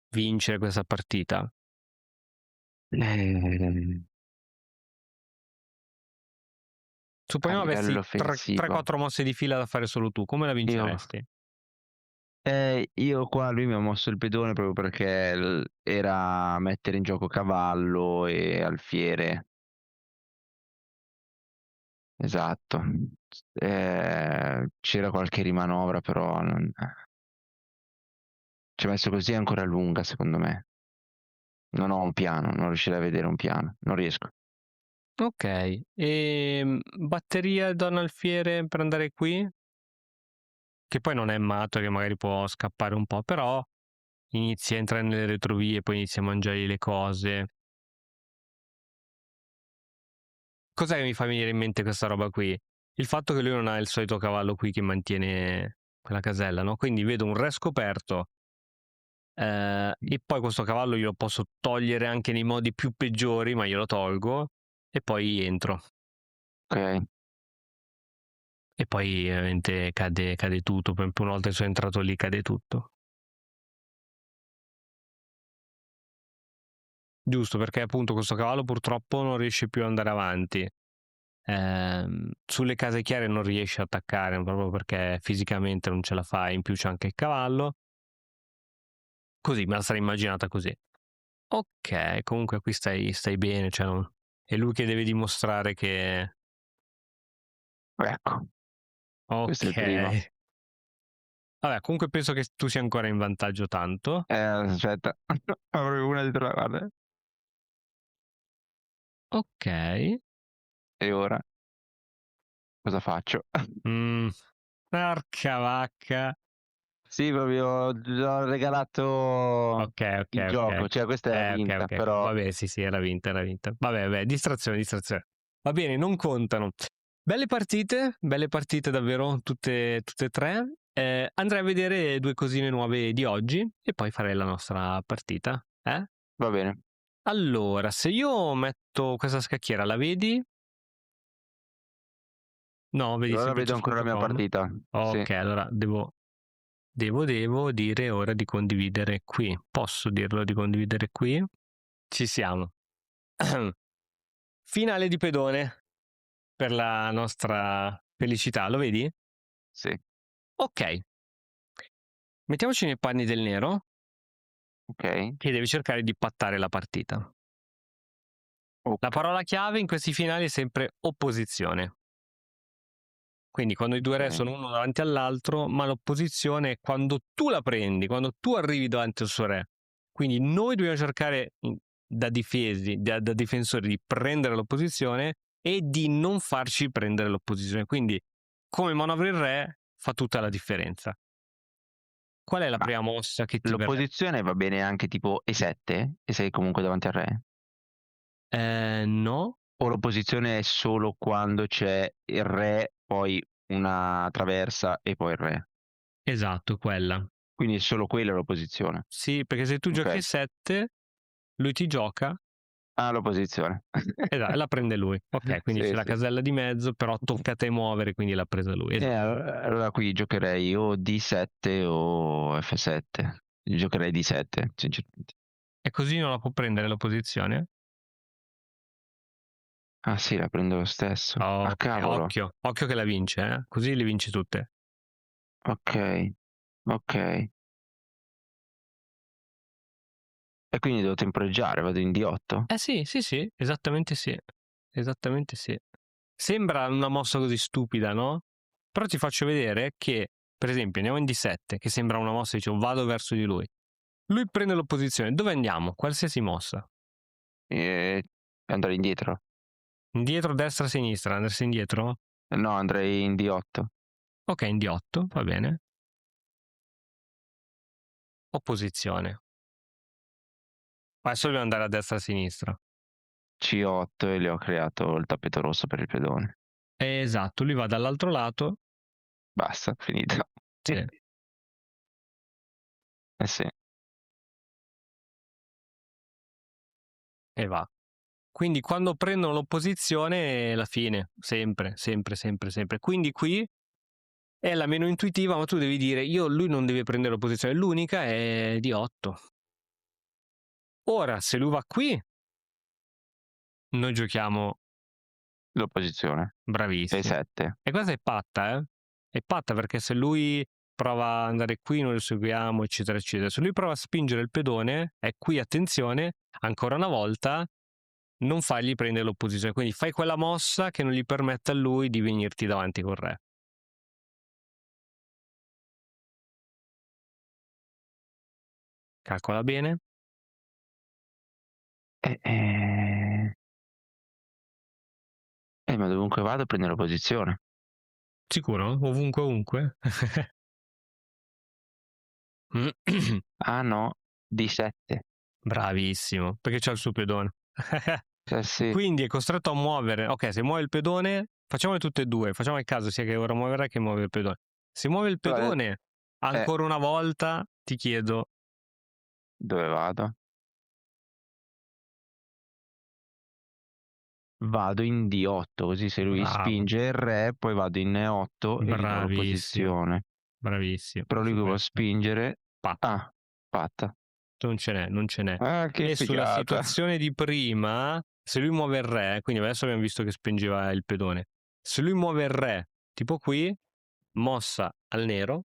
vincere questa partita? Eh, A Supponiamo avessi livello offensivo. 3-4 mosse di fila da fare solo tu, come la Io, vinceresti? io qua lui mi ha mosso il pedone proprio perché era mettere in gioco cavallo e alfiere. Esatto. C'era qualche rimanovra, però ci ha messo così è ancora lunga, secondo me. Non ho un piano, non riuscirei a vedere un piano, non riesco. Ok, e batteria Don Alfiere per andare qui? Che poi non è matto, che magari può scappare un po', però inizia a entrare nelle retrovie, poi inizia a mangiare le cose. Cos'è che mi fa venire in mente questa roba qui? Il fatto che lui non ha il solito cavallo qui che mantiene quella casella, no? Quindi vedo un re scoperto e poi questo cavallo io lo posso togliere anche nei modi più peggiori, ma io lo tolgo e poi entro. Ok? E poi ovviamente cade tutto, per esempio una volta che sono entrato lì cade tutto. Giusto, perché appunto questo cavallo purtroppo non riesce più ad andare avanti. Sulle case chiare non riesce a attaccare proprio perché fisicamente non ce la fa, in più c'è anche il cavallo. Così, me la sarei immaginata così. Ok, comunque qui stai bene, cioè è lui che deve dimostrare che... Ecco, questo è il primo. Ok. Vabbè, comunque penso che tu sia ancora in vantaggio tanto. Aspetta, avrò una dietro la guarda. Ok. E ora cosa faccio? Porca vacca. Sì, proprio gli ho regalato Ok, ok, il ok. gioco, cioè questa era Ok, vinta, ok. però Vabbè, sì, era vinta, era vinta. Vabbè, distrazione, distrazione. Va bene, non contano. Belle partite davvero, tutte e tre. Andrei a vedere due cosine nuove di oggi e poi farei la nostra partita. Eh? va bene. Allora, se io metto questa scacchiera, la vedi? No, vedi Allora vedo ancora la mia semplice.com. partita. Sì, Ok, allora devo dire ora di condividere qui. Posso dirlo di condividere qui? Ci siamo. Finale di pedone per la nostra felicità, lo vedi? sì, Ok, mettiamoci nei panni del nero ok. che deve cercare di pattare la partita. La Ok, parola chiave in questi finali è sempre opposizione. Quindi quando i due re ok. sono uno davanti all'altro, ma l'opposizione è quando tu la prendi, quando tu arrivi davanti al suo re. Quindi noi dobbiamo cercare da difesi, da difensori, di prendere l'opposizione e di non farci prendere l'opposizione. Quindi come manovra il re fa tutta la differenza. Qual è la Ma prima mossa che ti verrebbe? l'opposizione va bene anche tipo E7? E sei comunque davanti al re? No, O l'opposizione è solo quando c'è il re, poi una traversa e poi il re? esatto, quella. Quindi è solo quella l'opposizione. Sì, perché se tu giochi Ok. 7, lui ti gioca. Ah, l'opposizione. Esatto, e la prende lui. Ok, quindi c'è Sì, la sì. casella di mezzo, però tocca a te muovere, quindi l'ha presa lui. Allora qui giocherei o D7 o F7. Giocherei D7, sinceramente. E così non la può prendere l'opposizione? Ah sì, la prendo lo stesso. Ah Ok, cavolo. occhio che la vince, eh? Così le vinci tutte. Ok, ok. E quindi devo temporeggiare, vado in D8? Sì, sì, sì, esattamente sì. Esattamente sì. Sembra una mossa così stupida, no? Però ti faccio vedere che, per esempio, andiamo in D7, che sembra una mossa, dicevo, vado verso di lui. Lui prende l'opposizione. Dove andiamo? Qualsiasi mossa. E andrei indietro? Indietro, destra, sinistra. Andresti indietro? No, andrei in D8. Ok, in D8, va bene. Opposizione. Adesso dobbiamo andare a destra e a sinistra. C8 e le ho creato il tappeto rosso per il pedone. Esatto, lui va dall'altro lato. Basta, finito. Sì. Eh sì. e va. Quindi quando prendono l'opposizione è la fine, sempre, sempre, sempre, sempre. Quindi qui è la meno intuitiva, ma tu devi dire, lui non deve prendere l'opposizione, l'unica è di 8. Ora, se lui va qui, noi giochiamo L'opposizione. bravissimo. E7. E questa è patta, eh? È patta perché se lui prova ad andare qui, noi lo seguiamo, eccetera, eccetera. Se lui prova a spingere il pedone, è qui, attenzione, ancora una volta, non fargli prendere l'opposizione. Quindi fai quella mossa che non gli permette a lui di venirti davanti col re. Calcola bene. Ma dovunque vado prendo la posizione. Sicuro? Ovunque, ovunque? Ah no, D7. Bravissimo, perché c'ha il suo pedone. Sì. Quindi è costretto a muovere. Ok, se muove il pedone, facciamole tutte e due. Facciamo il caso sia che ora muoverà che muove il pedone. Se muove il pedone, ancora una volta ti chiedo dove vado? Vado in D8, così se lui spinge il re, poi vado in E8 e gli do la posizione. Bravissimo. Però lui può spingere. Patta. Patta. Non ce n'è, non ce n'è. Ah, che e figata. Sulla situazione di prima, se lui muove il re, quindi adesso abbiamo visto che spingeva il pedone. Se lui muove il re, tipo qui, mossa al nero.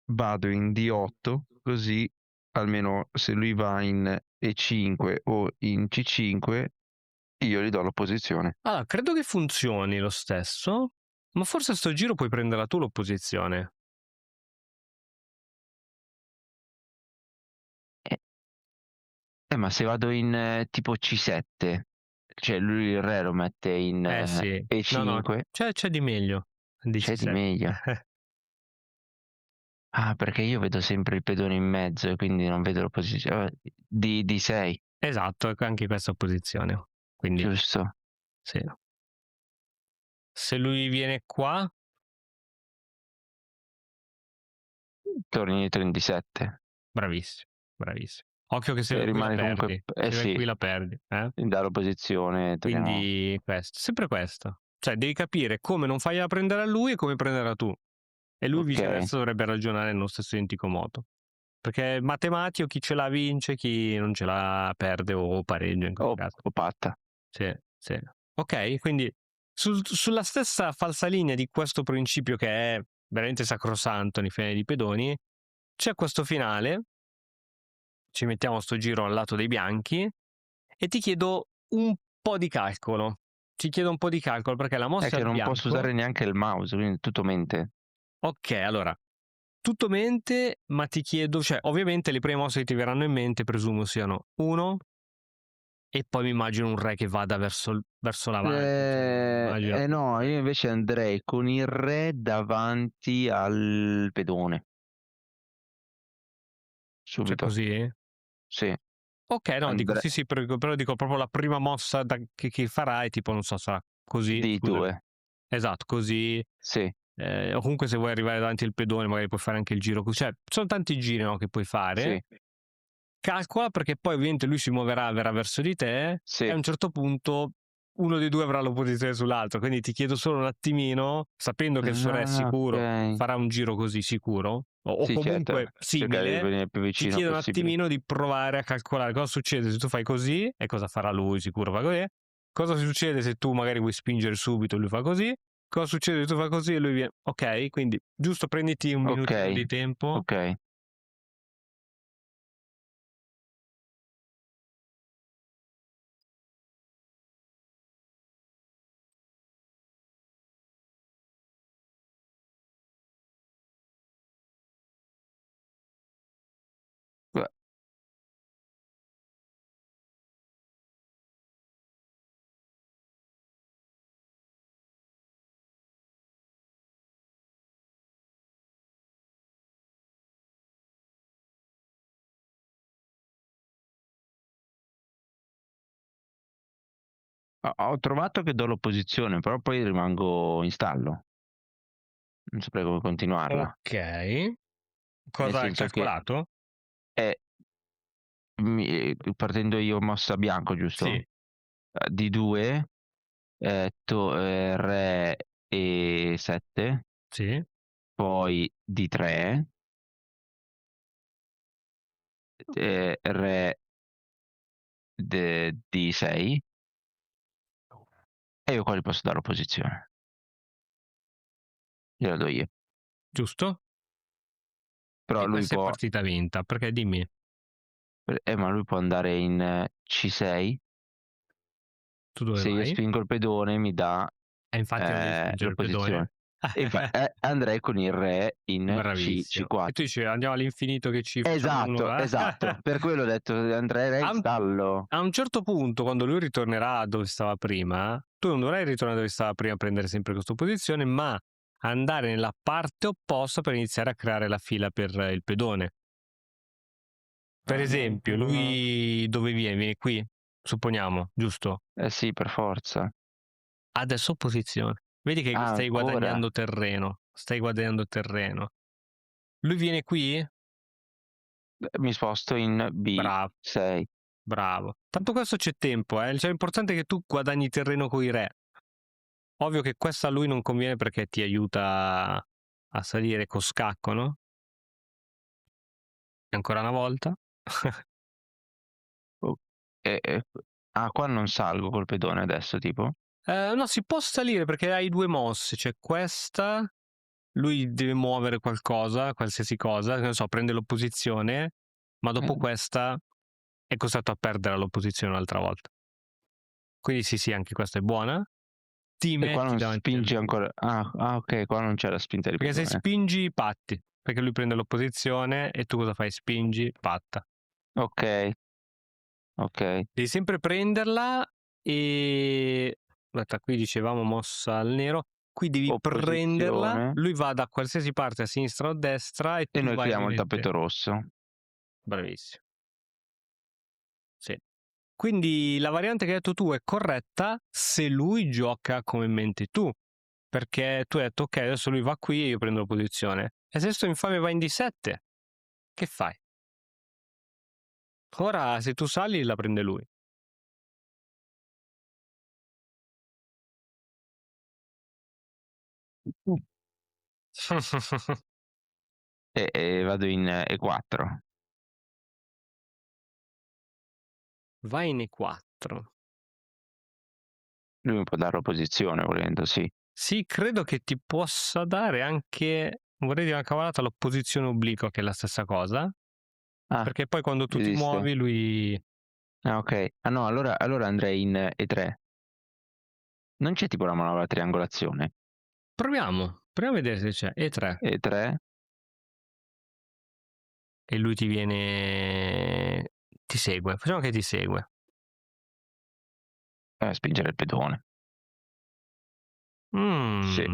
Vado in D8, così almeno se lui va in E5 o in C5, io gli do la posizione. Allora, credo che funzioni lo stesso, ma forse sto giro puoi prenderla tu l'opposizione. Ma se vado in tipo C7, cioè lui il re lo mette in Sì. E5. No, c'è di meglio. C'è di meglio. Ah, perché io vedo sempre il pedone in mezzo e quindi non vedo la posizione. D6. Esatto, anche questa opposizione. Quindi, giusto. sì. Se lui viene qua, torni indietro in D7. bravissimo, bravissimo. Occhio che se vai qui la rimane perdi. comunque. Se vai qui la perdi. Dalla posizione. Quindi questo, sempre questo. Cioè devi capire come non fargliela prendere a lui e come prenderla tu. E lui viceversa dovrebbe ragionare nello stesso identico modo. Perché matematico chi ce la vince, chi non ce la perde o pareggia in quel caso. O patta. Sì, sì. Ok, quindi sulla stessa falsalinea di questo principio che è veramente sacrosanto nei finali di pedoni, c'è questo finale, ci mettiamo sto giro al lato dei bianchi e ti chiedo un po' di calcolo. Ti chiedo un po' di calcolo perché la mossa è che al non bianco... posso usare neanche il mouse, quindi tutto mente. Ok, allora, tutto mente, ma ti chiedo, cioè ovviamente le prime mosse che ti verranno in mente presumo siano 1 e poi mi immagino un re che vada verso l'avanti. No, io invece andrei con il re davanti al pedone. Subito. Cioè così? Sì. Ok, no, dico sì, però dico proprio la prima mossa che farai, tipo, non so, sarà così. D2. Esatto, così. Sì. O comunque se vuoi arrivare davanti al pedone, magari puoi fare anche il giro così. Cioè, sono tanti giri, no, che puoi fare. Sì. Calcola perché poi ovviamente lui si muoverà, verrà verso di te e a un certo punto uno dei due avrà l'opposizione sull'altro. Quindi ti chiedo solo un attimino, sapendo che il suo re è sicuro, farà un giro così sicuro, o comunque simile, ti chiedo un attimino di provare a calcolare cosa succede se tu fai così e cosa farà lui, sicuro fa così. Cosa succede se tu magari vuoi spingere subito e lui fa così. Cosa succede se tu fai così e lui viene... Ok, quindi giusto prenditi un minuto di tempo. Ok. Ho trovato che do l'opposizione, però poi rimango in stallo. non saprei come continuarla. Ok. Nel Cosa hai senso che calcolato? è partendo io mossa bianco, giusto? Sì, Di 2, re e 7, sì. poi di 3, re di 6, e io qua gli posso dare l'opposizione. Gliela do io. Giusto? Però E lui questa è può, partita vinta, perché dimmi, ma lui può andare in C6. tu dove Se io vai? spingo il pedone mi dà E infatti non devi spingere il pedone. l'opposizione. E andrei con il re in Bravissimo. E tu C4. dici andiamo all'infinito che ci facciamo uno. Esatto, esatto. Per quello ho detto andrei re A in un, stallo. a un certo punto, quando lui ritornerà dove stava prima, tu non dovrai ritornare dove stava prima a prendere sempre questa posizione, ma andare nella parte opposta per iniziare a creare la fila per il pedone. Per esempio, lui dove viene? Viene qui? Supponiamo, giusto? Eh sì, per forza. Adesso opposizione. Vedi che Ah, stai ancora? guadagnando terreno. Stai guadagnando terreno. Lui viene qui? Mi sposto in Bravo, B6. bravo. Tanto questo c'è tempo, eh. Cioè, l'importante è che tu guadagni terreno coi re. Ovvio che questa a lui non conviene perché ti aiuta a salire con scacco, no? E ancora una volta. Oh, qua non salgo col pedone adesso, tipo? No, si può salire perché hai due mosse. C'è questa, lui deve muovere qualcosa, qualsiasi cosa, non so, prende l'opposizione, ma dopo questa è costretto a perdere l'opposizione un'altra volta. Quindi sì, anche questa è buona. Ti E qua metti non davanti a spinge lui. ancora. Ok, qua non c'è la spinta di Perché se pedone. spingi, patti. Perché lui prende l'opposizione e tu cosa fai? Spingi, patta. Ok, ok. Devi sempre prenderla e... Aspetta, qui dicevamo mossa al nero. Qui devi prenderla, Opposizione. lui va da qualsiasi parte, a sinistra o a destra, e E tu noi vai creiamo il ovviamente... tappeto rosso. Bravissimo. Sì. Quindi la variante che hai detto tu è corretta se lui gioca come in mente tu. Perché tu hai detto, ok, adesso lui va qui e io prendo la posizione. E se sto infame va in D7, che fai? Ora, se tu sali, la prende lui. E vado in E4. Vai in E4. Lui mi può dare opposizione volendo, sì. Sì, credo che ti possa dare anche, vorrei dire una cavolata, l'opposizione obliqua, che è la stessa cosa. Ah, Perché poi quando tu ti esiste. muovi, lui... Ah, ok. Ah no, allora andrei in E3. Non c'è tipo la manovra triangolazione. Proviamo a vedere se c'è. E3. E3. E lui ti viene... ti segue. Facciamo che ti segue. Spingere il pedone. Sì. Mm.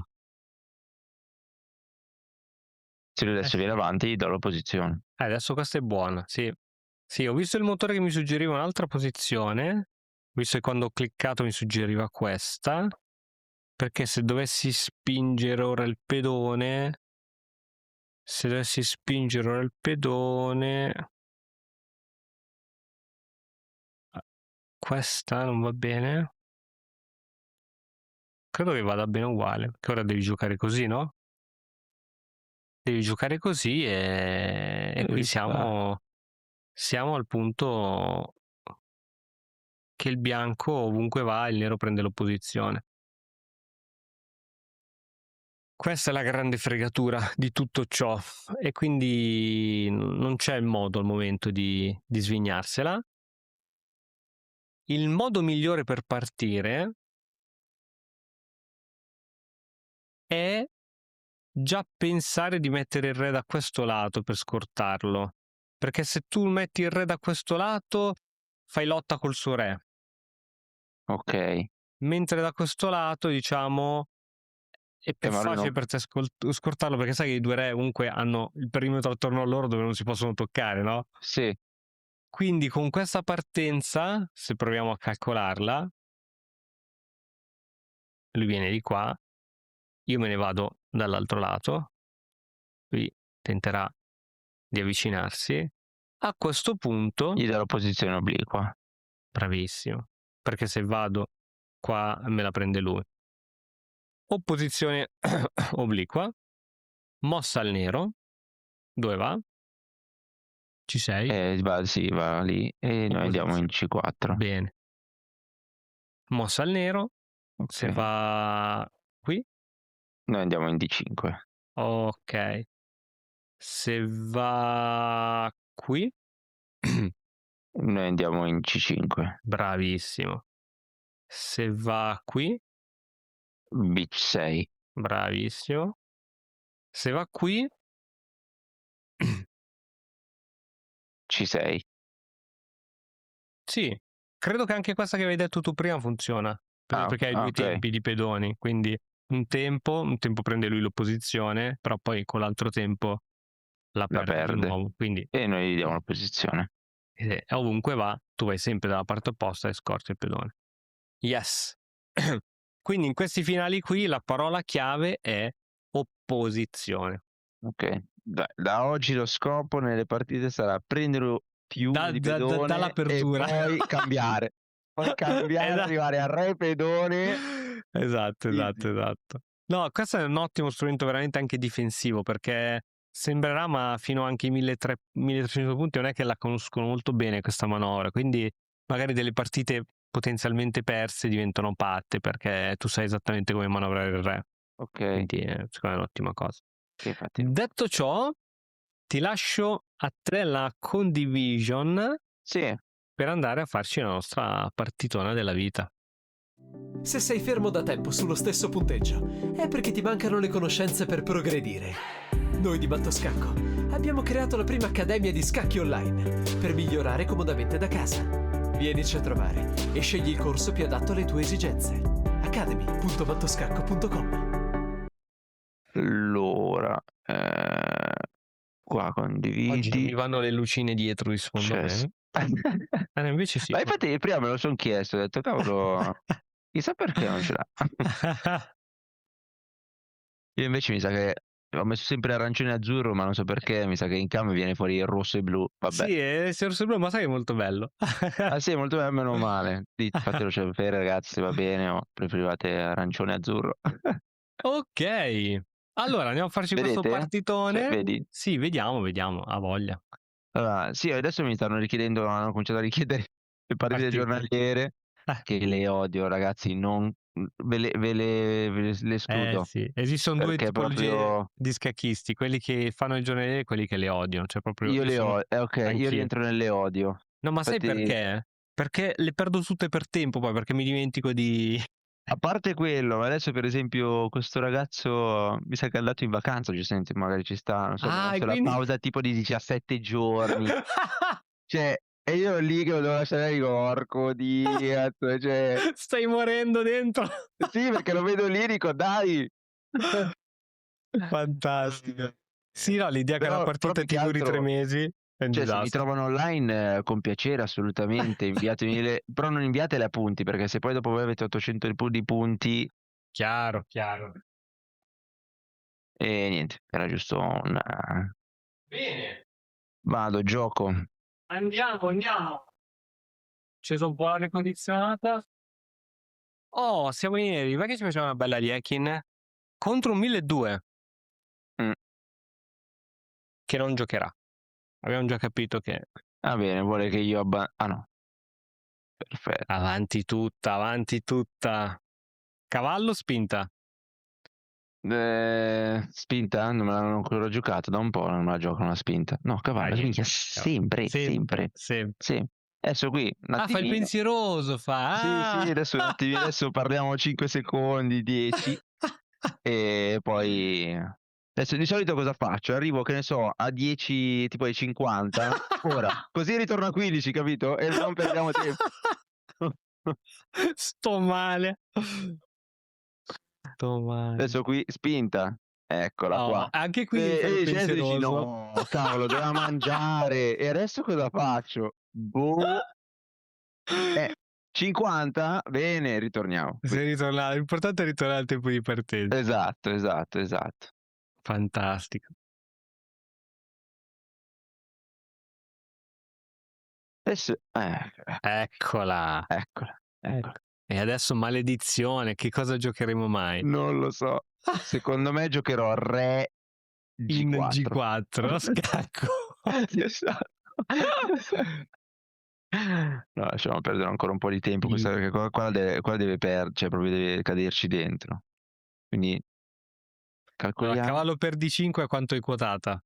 Se lui adesso viene Sì. avanti, gli do l'opposizione. Adesso questa è buona, sì. Sì, ho visto il motore che mi suggeriva un'altra posizione, visto che quando ho cliccato mi suggeriva questa, perché se dovessi spingere ora il pedone, questa non va bene. Credo che vada bene uguale, perché ora devi giocare così, no? Devi giocare così e qui siamo al punto che il bianco ovunque va, il nero prende l'opposizione. Questa è la grande fregatura di tutto ciò e quindi non c'è il modo al momento di svignarsela. Il modo migliore per partire è già pensare di mettere il re da questo lato per scortarlo, perché se tu metti il re da questo lato fai lotta col suo re, Ok. mentre da questo lato diciamo è più Ma lui facile non... per te scortarlo perché sai che i due re comunque hanno il perimetro attorno a loro dove non si possono toccare, no? Sì. Quindi con questa partenza, se proviamo a calcolarla, lui viene di qua, io me ne vado dall'altro lato, qui tenterà di avvicinarsi. A questo punto, Gli do la posizione obliqua. bravissimo, perché se vado qua me la prende lui. Opposizione obliqua, mossa al nero, dove va? Ci sei? Sì, va lì e noi andiamo in C4. Bene. Mossa al nero, se Ok. va qui, Noi andiamo in D5. ok. Se va qui, Noi andiamo in C5. bravissimo. Se va qui, B6. bravissimo. Se va qui, C6. sì, credo che anche questa che avevi detto tu prima funziona, perché hai due ok. tempi di pedoni, quindi un tempo prende lui l'opposizione, però poi con l'altro tempo la La perde di perde. nuovo, quindi E noi gli diamo la posizione. ovunque va, tu vai sempre dalla parte opposta e scorti il pedone. Yes. Quindi in questi finali qui la parola chiave è opposizione. Ok. Da oggi lo scopo nelle partite sarà prendere più di pedone e dall'apertura. poi cambiare. Poi cambiare, arrivare al re pedone. Esatto. No, questo è un ottimo strumento veramente anche difensivo, perché sembrerà, ma fino anche ai 1300 punti non è che la conoscono molto bene questa manovra, quindi magari delle partite potenzialmente perse diventano patte, perché tu sai esattamente come manovrare il re. Ok. Quindi secondo me è un'ottima cosa. Che infatti. Detto ciò, ti lascio a te la condivision Sì. per andare a farci la nostra partitona della vita. Se sei fermo da tempo sullo stesso punteggio, è perché ti mancano le conoscenze per progredire. Noi di Battoscacco abbiamo creato la prima accademia di scacchi online per migliorare comodamente da casa. Vienici a trovare e scegli il corso più adatto alle tue esigenze. academy.battoscacco.com. Allora, qua condividi. Oggi mi vanno le lucine dietro di sfondo a Successo. me. Invece sì. Ma infatti prima me lo sono chiesto, ho detto cavolo, chissà perché non ce l'ha. Io invece mi sa che ho messo sempre arancione e azzurro, ma non so perché, mi sa che in cambio viene fuori il rosso e blu, vabbè. Sì, è rosso blu, ma sai che è molto bello. Ah sì, molto bene, meno male. Fatelo sapere ragazzi, va bene, o preferivate arancione e azzurro. Ok, allora andiamo a farci questo Vedete? partitone. Cioè, vedi? Sì, vediamo, ha voglia. Allora, sì, adesso mi stanno richiedendo, hanno cominciato a richiedere le partite Partite. giornaliere, che le odio ragazzi, non ve le escludo. Sì, esistono due Perché tipologie proprio di scacchisti, quelli che fanno il giornaliere e quelli che le odiano, cioè proprio io le sono odio, ok, io anch'io. rientro nelle odio. No, ma sai Infatti, perché? Perché le perdo tutte per tempo poi, perché mi dimentico di... a parte quello, ma adesso per esempio questo ragazzo mi sa che è andato in vacanza, giustamente magari ci sta, non so, mi ha Ah, e messo la quindi... pausa tipo di 17 giorni. Cioè, e io lì che lo devo lasciare, dico, porco Dio, cioè... Stai morendo dentro. Sì, perché lo vedo lì, dico, dai! Fantastico. Sì, no, l'idea che Però la partita più ti che duri 3 altro, mesi è un cioè se mi disastro. trovano online con piacere assolutamente, inviatemi però non inviatele a punti, perché se poi dopo voi avete 800 di punti Chiaro. e niente, era giusto un... Bene, Vado, gioco. andiamo. Acceso un po' l'aria condizionata. Oh, siamo ieri, ma che ci faceva una bella Riekin contro un 1200 Mm. che non giocherà. Abbiamo già capito che Va bene, vuole che io ah no. Perfetto. avanti tutta. Cavallo spinta. Spinta? Non me l'hanno ancora giocata, da un po' non me la giocano la spinta. No, cavallo, minchia, sempre. Sì. Adesso qui, un Ah, fa il attimino. pensieroso, fa. Sì, adesso un attimino, adesso parliamo 5 secondi, 10 e poi... Adesso di solito cosa faccio? Arrivo, che ne so, a 10, tipo ai 50, ora, così ritorno a 15, capito? E non perdiamo tempo. Sto male. Adesso qui, spinta, eccola qua. Anche qui devi fare il Dici, pensieroso. no, cavolo, doveva mangiare. E adesso cosa faccio? Boh. 50? Bene, ritorniamo. Sei ritornato, l'importante è ritornare al tempo di partenza. Esatto, esatto, esatto. Fantastico. Adesso Eccola. eccola, eccola. E adesso maledizione, che cosa giocheremo mai? Non lo so. Secondo me giocherò re In G4. G4, scacco. Esatto. No, lasciamo perdere ancora un po' di tempo, Sì. perché qua deve cioè proprio deve caderci dentro. Quindi Allora, calcoliamo. cavallo per D5 a quanto è quotata?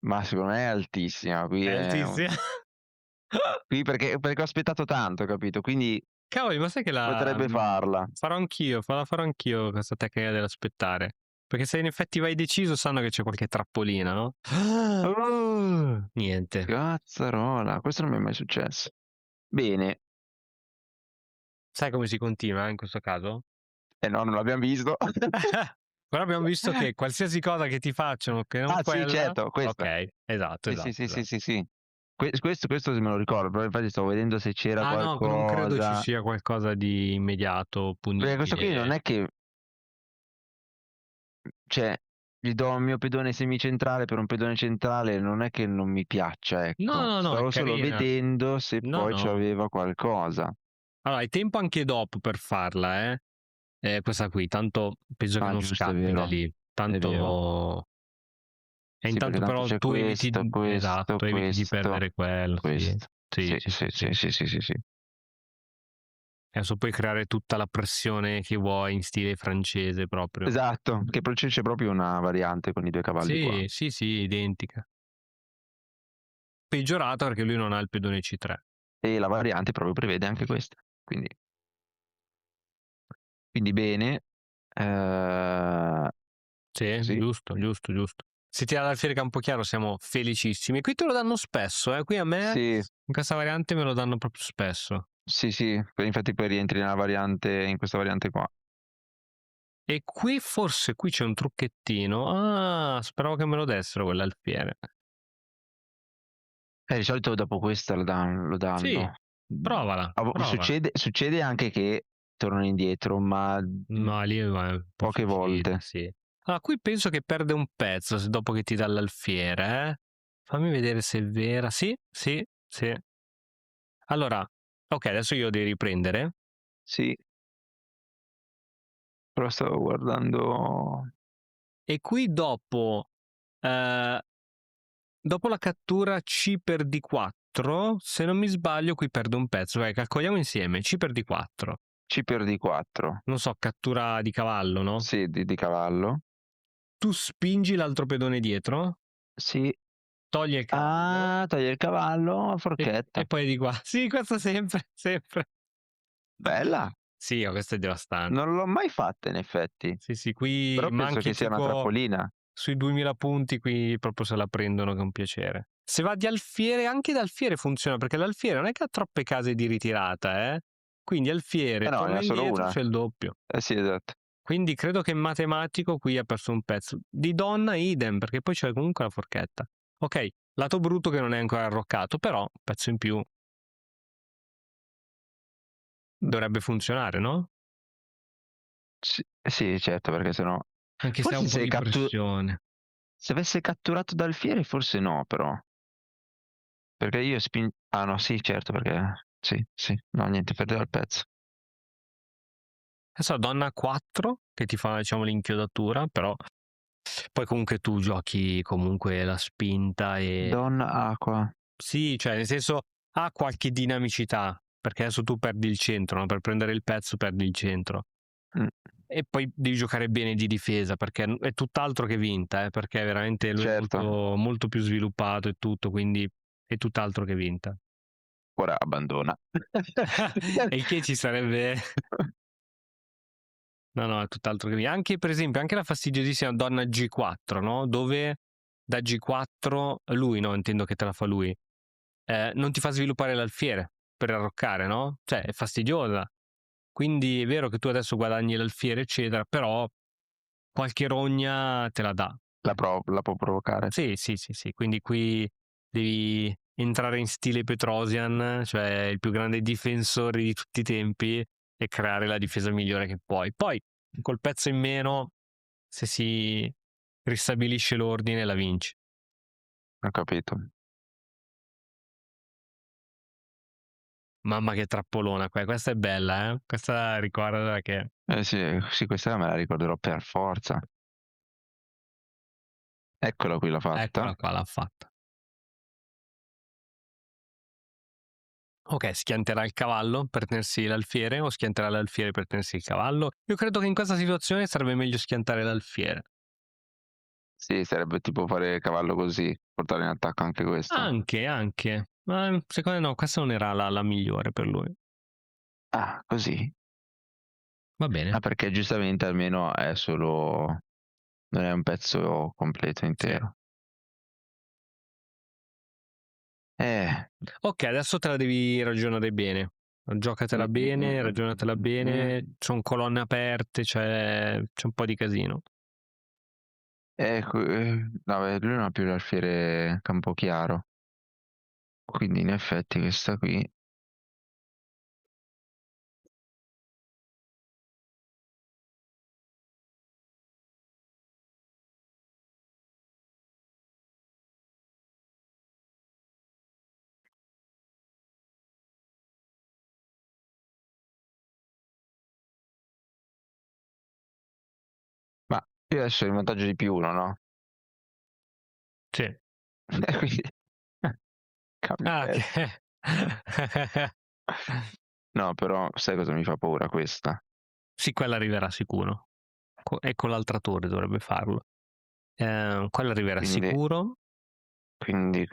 Ma secondo me è altissima. Qui È altissima. Qui perché ho aspettato tanto, capito? Quindi Cavoli, ma sai che potrebbe farla. farò anch'io, la farò anch'io questa tecnica dell'aspettare. Perché se in effetti vai deciso, sanno che c'è qualche trappolina, no? Niente. Cazzarola, questo non mi è mai successo. Bene. Sai come si continua in questo caso? No, non l'abbiamo visto. Però abbiamo visto che qualsiasi cosa che ti facciano che non quella... Sì, certo, questa. Ok, esatto, Sì, sì, esatto. sì. Questo me lo ricordo, però infatti stavo vedendo se c'era No, non credo ci qualcosa. sia qualcosa di immediato, Perché questo qui non punibile. è che, cioè, gli do il mio pedone semicentrale per un pedone centrale, non è che non mi piaccia, ecco. No, è Stavo solo carina. vedendo se poi No. c'aveva qualcosa. Allora, hai tempo anche dopo per farla, questa qui, tanto penso che non Giusto, è scappi da vero. lì. È vero. Tanto... E Sì, perché intanto tanto però c'è tu eviti, questo, esatto, eviti di perdere quello, sì. questo. Sì. Sì. Adesso puoi creare tutta la pressione che vuoi in stile francese proprio. Esatto, che poi c'è proprio una variante con i 2 cavalli qua. Sì, identica. Peggiorata perché lui non ha il pedone C3. E la variante proprio prevede anche questa. Quindi bene. Sì, Sì. giusto. Se ti dà l'alfiere Campochiaro siamo felicissimi. Qui te lo danno spesso, Qui a me Sì, in questa variante me lo danno proprio spesso. sì. Infatti poi rientri in questa variante qua. E qui forse qui c'è un trucchettino. Speravo che me lo dessero quell'alfiere. Di solito dopo questa lo danno. Sì, provala. Succede anche che tornano indietro, ma No, lì è un po' poche suicida, volte. sì. Allora, qui penso che perde un pezzo dopo che ti dà l'alfiere, Fammi vedere se è vera. Sì. Allora, ok, adesso io devo riprendere. Sì. Però stavo guardando. E qui dopo la cattura C per D4, se non mi sbaglio, qui perde un pezzo. Vai, calcoliamo insieme. C per D4. C per D4. Non so, cattura di cavallo, no? Sì, di cavallo. Tu spingi l'altro pedone dietro, Sì. togli il cavallo. Toglie il cavallo, forchetta. E poi di qua. Sì, questo sempre. Bella. Sì, questo è devastante. Non l'ho mai fatta in effetti. Sì, qui Però penso manchi che sia una tipo trappolina. sui 2000 punti, qui proprio se la prendono con piacere. Se va di alfiere, anche d'alfiere funziona, perché l'alfiere non è che ha troppe case di ritirata, Quindi alfiere, No, ne torna ha solo indietro, una. c'è il doppio. Sì, esatto. Quindi credo che in matematico qui ha perso un pezzo. Di donna idem, perché poi c'è comunque la forchetta. Ok, lato brutto che non è ancora arroccato, però un pezzo in più dovrebbe funzionare, no? Sì, certo, perché sennò. Anche se ha Forse un po' di pressione. se avesse catturato D'Alfiere forse no, però. Perché io Ah no, sì, certo, perché. Sì. No, niente, perdeva il pezzo. Adesso donna 4 che ti fa, diciamo, l'inchiodatura, però poi comunque tu giochi comunque la spinta e Donna acqua. sì, cioè nel senso ha qualche dinamicità, perché adesso tu perdi il centro, no? Per prendere il pezzo perdi il centro. Mm. E poi devi giocare bene di difesa, perché è tutt'altro che vinta, perché veramente lui Certo. è molto, molto più sviluppato e tutto, quindi è tutt'altro che vinta. Ora abbandona. E il che ci sarebbe... No, è tutt'altro che vinta. Anche, per esempio, anche la fastidiosissima donna G4, no? Dove da G4, lui, no? Intendo che te la fa lui. Non ti fa sviluppare l'alfiere per arroccare, no? Cioè, è fastidiosa. Quindi è vero che tu adesso guadagni l'alfiere, eccetera, però qualche rogna te la dà. La può provocare. Sì. Quindi qui devi entrare in stile Petrosian, cioè il più grande difensore di tutti i tempi, e creare la difesa migliore che puoi. Poi, col pezzo in meno, se si ristabilisce l'ordine, la vinci. Ho capito. Mamma che trappolona questa è bella, questa ricorda che Sì, sì, questa me la ricorderò per forza. Eccola qui, l'ha fatta. eccola qua, l'ha fatta. Ok, schianterà il cavallo per tenersi l'alfiere o schianterà l'alfiere per tenersi il cavallo? Io credo che in questa situazione sarebbe meglio schiantare l'alfiere. Sì, sarebbe tipo fare cavallo così, portare in attacco anche questo. Anche, ma secondo me no, questa non era la migliore per lui. Ah, così? Va bene, Ah, perché giustamente almeno è solo non è un pezzo completo sì. intero. Eh. Ok, adesso te la devi ragionare bene. Giocatela bene, ragionatela bene. Sono colonne aperte, c'è un po' di casino. Ecco, no, beh, lui non ha più l'alfiere Campochiaro. Quindi in effetti questa qui. Ma io adesso ho il vantaggio di +1, no? Sì. Quindi cambio Ah, pezzo. che... No, però sai cosa mi fa paura questa? Sì, quella arriverà sicuro. E con l'altra torre dovrebbe farlo. Quella arriverà Quindi, sicuro. quindi.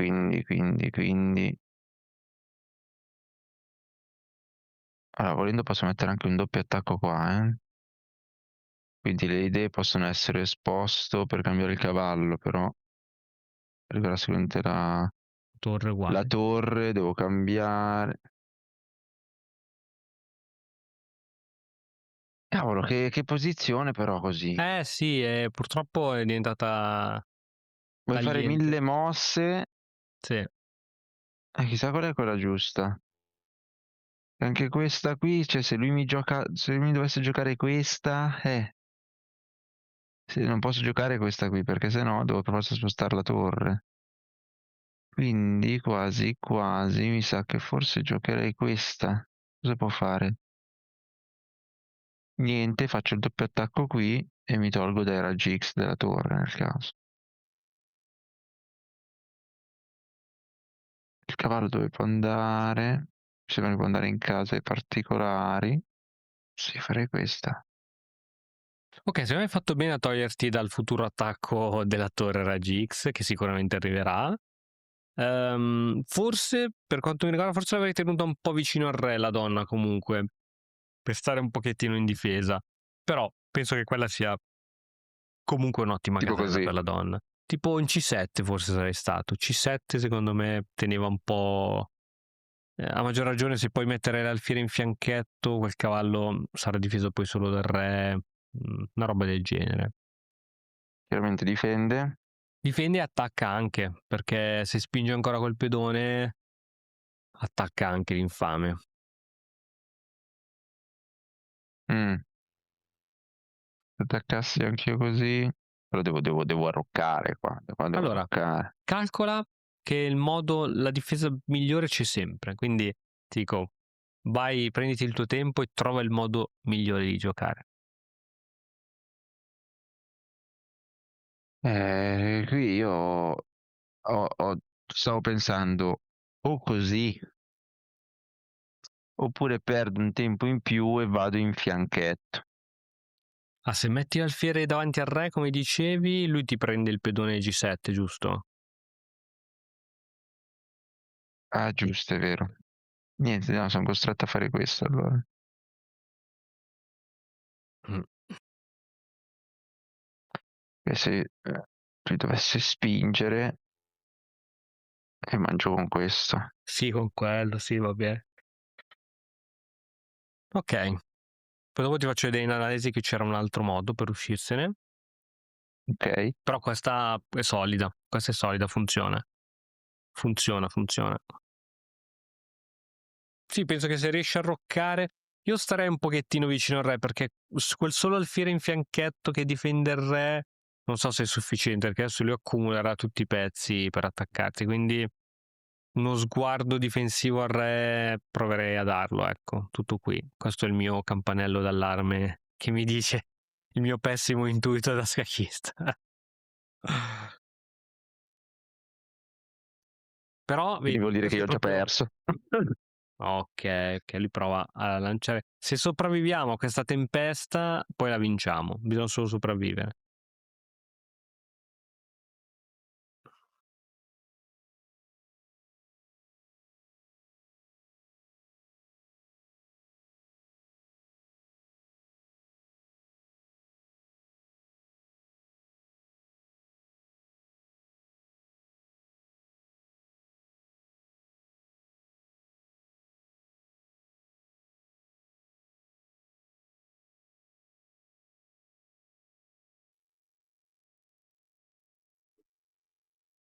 Allora, volendo posso mettere anche un doppio attacco qua, eh? Quindi le idee possono essere esposto per cambiare il cavallo, però arriverà sicuramente Torre la uguale. torre, devo cambiare. Cavolo, che posizione però così. Sì, purtroppo è diventata Vuoi fare tagliente. 1000 mosse? Sì. Chissà qual è quella giusta. Anche questa qui, cioè se lui mi dovesse giocare questa, se non posso giocare questa qui, perché sennò devo per forza spostare la torre. Quindi quasi quasi mi sa che forse giocherei questa. Cosa può fare? Niente, faccio il doppio attacco qui e mi tolgo dai raggi X della torre nel caso. Il cavallo dove può andare? Mi sembra che può andare in case particolari. Sì, farei questa. Ok, secondo me hai fatto bene a toglierti dal futuro attacco della torre Raggi X, che sicuramente arriverà. Forse, per quanto mi riguarda, forse l'avrei tenuta un po' vicino al re la donna comunque, per stare un pochettino in difesa. Però penso che quella sia comunque un'ottima Tipo casella così. per la donna. Tipo in C7 forse sarei stato. C7 secondo me teneva un po'... a maggior ragione se puoi mettere l'alfiere in fianchetto, quel cavallo sarà difeso poi solo dal re, una roba del genere. Chiaramente difende. Difende e attacca anche, perché se spinge ancora col pedone, attacca anche l'infame. Mm. Se attaccassi anch'io così. Però devo arroccare qua. Qua devo Allora, arroccare. calcola che il modo, la difesa migliore c'è sempre, quindi ti dico, vai, prenditi il tuo tempo e trova il modo migliore di giocare. Qui io stavo pensando o così, oppure perdo un tempo in più e vado in fianchetto. Ah, se metti l'alfiere davanti al re, come dicevi, lui ti prende il pedone G7, giusto? Ah, giusto, è vero. Niente, no, sono costretto a fare questo allora. Mm. E se lui dovesse spingere e mangio con questo. Sì, con quello, sì, va bene. Ok, poi dopo ti faccio vedere in analisi che c'era un altro modo per uscirsene, Ok? però questa è solida, funziona. Funziona. Sì, penso che se riesci a roccare... Io starei un pochettino vicino al re, perché quel solo alfiere in fianchetto che difende il re non so se è sufficiente, perché adesso lui accumulerà tutti i pezzi per attaccarti, quindi uno sguardo difensivo al re proverei a darlo, ecco, tutto qui. Questo è il mio campanello d'allarme che mi dice il mio pessimo intuito da scacchista. Però Quindi vedi, vuol dire che questo io è ho già proprio... perso. Ok, lui prova a lanciare. Se sopravviviamo a questa tempesta, poi la vinciamo. Bisogna solo sopravvivere.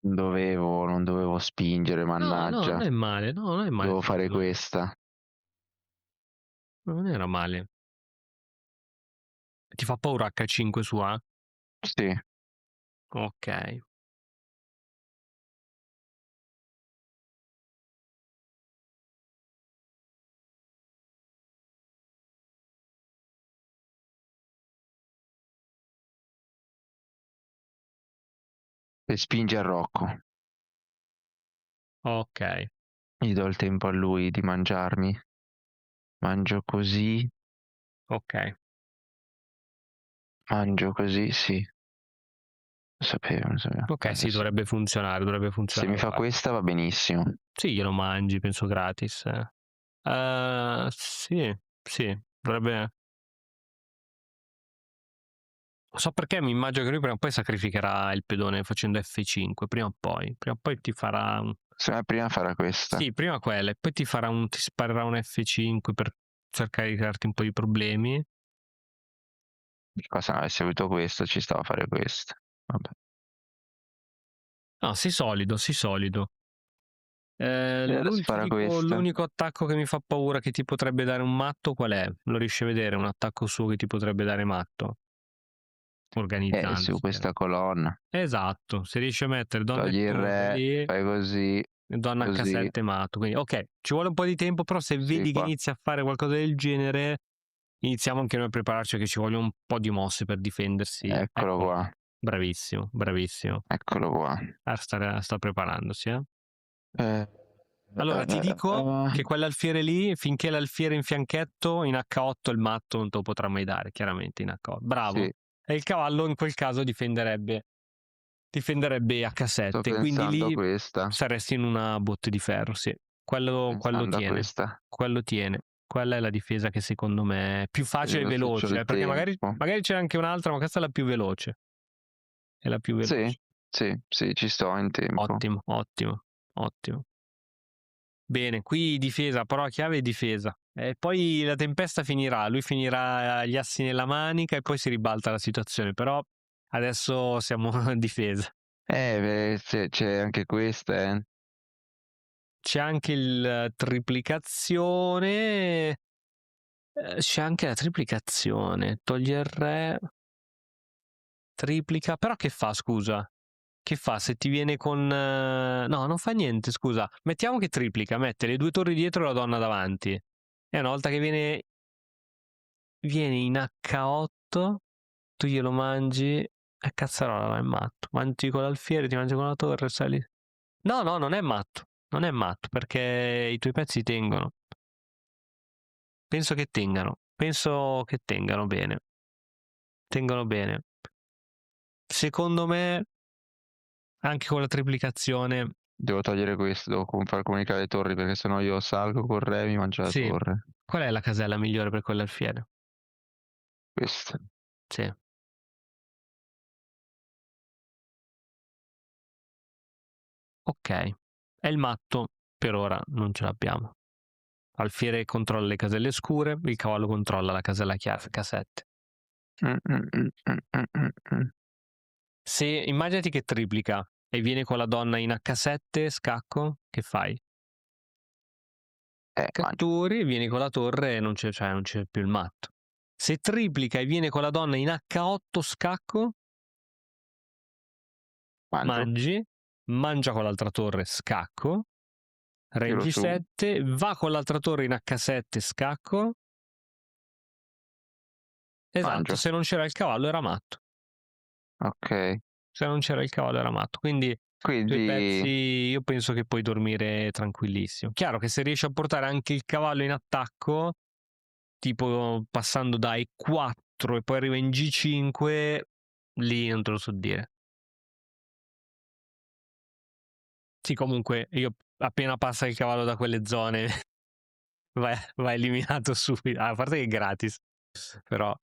Non dovevo spingere, No, non mannaggia. è male, no, non è male. Devo fare questa. Non era male. Ti fa paura H5 su A? Sì. Ok. E spinge a Rocco. Ok. Gli do il tempo a lui di mangiarmi. Mangio così. Ok. Mangio così, sì. Lo sapevo. Ok, sì, Sì. dovrebbe funzionare, Se mi fa guarda. questa va benissimo. Sì, glielo mangi, penso gratis. Sì, dovrebbe... Non so perché mi immagino che lui prima o poi sacrificherà il pedone facendo F5, prima o poi. Prima o poi ti farà un... Se no, prima farà questa. Sì, prima quella, e poi ti sparerà un F5 per cercare di crearti un po' di problemi. Qua se non avessi avuto questo ci stava a fare questo. Vabbè. No, sei solido. Adesso farà questa. L'unico attacco che mi fa paura che ti potrebbe dare un matto, qual è? Lo riesci a vedere un attacco suo che ti potrebbe dare matto? Organizzando. Su questa colonna. Esatto, se riesci a mettere donna Togli e il torre re, lì, fai così, donna così. H7 matto. Quindi, ok, ci vuole un po' di tempo, però se Sì, vedi che qua. inizia a fare qualcosa del genere, iniziamo anche noi a prepararci che ci vogliono un po' di mosse per difendersi. Eccolo Eccolo. qua. Bravissimo. Eccolo qua. Sta preparandosi, Allora, ti dico che quell'alfiere lì, finché l'alfiere in fianchetto, in H8 il matto non te lo potrà mai dare, chiaramente in H8. Bravo. Sì. E il cavallo in quel caso difenderebbe H7, Sto quindi pensando a lì questa. saresti in una botte di ferro, sì. Quello Pensando a tiene. questa. Quello tiene. Quella è la difesa che secondo me è più facile e Vediamo se c'ho veloce, il perché tempo. magari c'è anche un'altra, ma questa è la più veloce. È la più veloce. Sì, ci sto in tempo. Ottimo. Bene, qui difesa, però a chiave è difesa. E poi la tempesta finirà, lui finirà gli assi nella manica e poi si ribalta la situazione, però adesso siamo in difesa. Beh, c'è anche questa, C'è anche il triplicazione. C'è anche la triplicazione. Toglie il re. Triplica. Però che fa, scusa? Che fa se ti viene con... No, non fa niente, scusa. Mettiamo che triplica, mette le 2 torri dietro e la donna davanti. E una volta che viene in H8, tu glielo mangi e cazzarola, è matto. Mangi con l'alfiere, ti mangi con la torre, sali. No, non è matto. Non è matto, perché i tuoi pezzi tengono. Penso che tengano bene. Tengono bene. Secondo me, anche con la triplicazione... Devo togliere questo, devo far comunicare le torri perché sennò io salgo col re e mi mangio la Sì. torre. Qual è la casella migliore per quell'alfiere? Questa. Sì. Ok. E il matto per ora non ce l'abbiamo. Alfiere controlla le caselle scure, il cavallo controlla la casella chiara H7. Se immaginati che triplica e viene con la donna in H7, scacco, che fai? Mangio. Catturi, vieni con la torre e non c'è, cioè, non c'è più il matto. Se triplica e viene con la donna in H8, scacco, mangi, mangia con l'altra torre, scacco, re Tiro su. G7, va con l'altra torre in H7, scacco. Esatto, Mangio. se non c'era il cavallo era matto. Ok. Se non c'era il cavallo era matto. Quindi i tuoi pezzi io penso che puoi dormire tranquillissimo. Chiaro che se riesci a portare anche il cavallo in attacco, tipo passando da E4 e poi arriva in G5, lì non te lo so dire. Sì, comunque io appena passa il cavallo da quelle zone va eliminato subito. A parte che è gratis, però.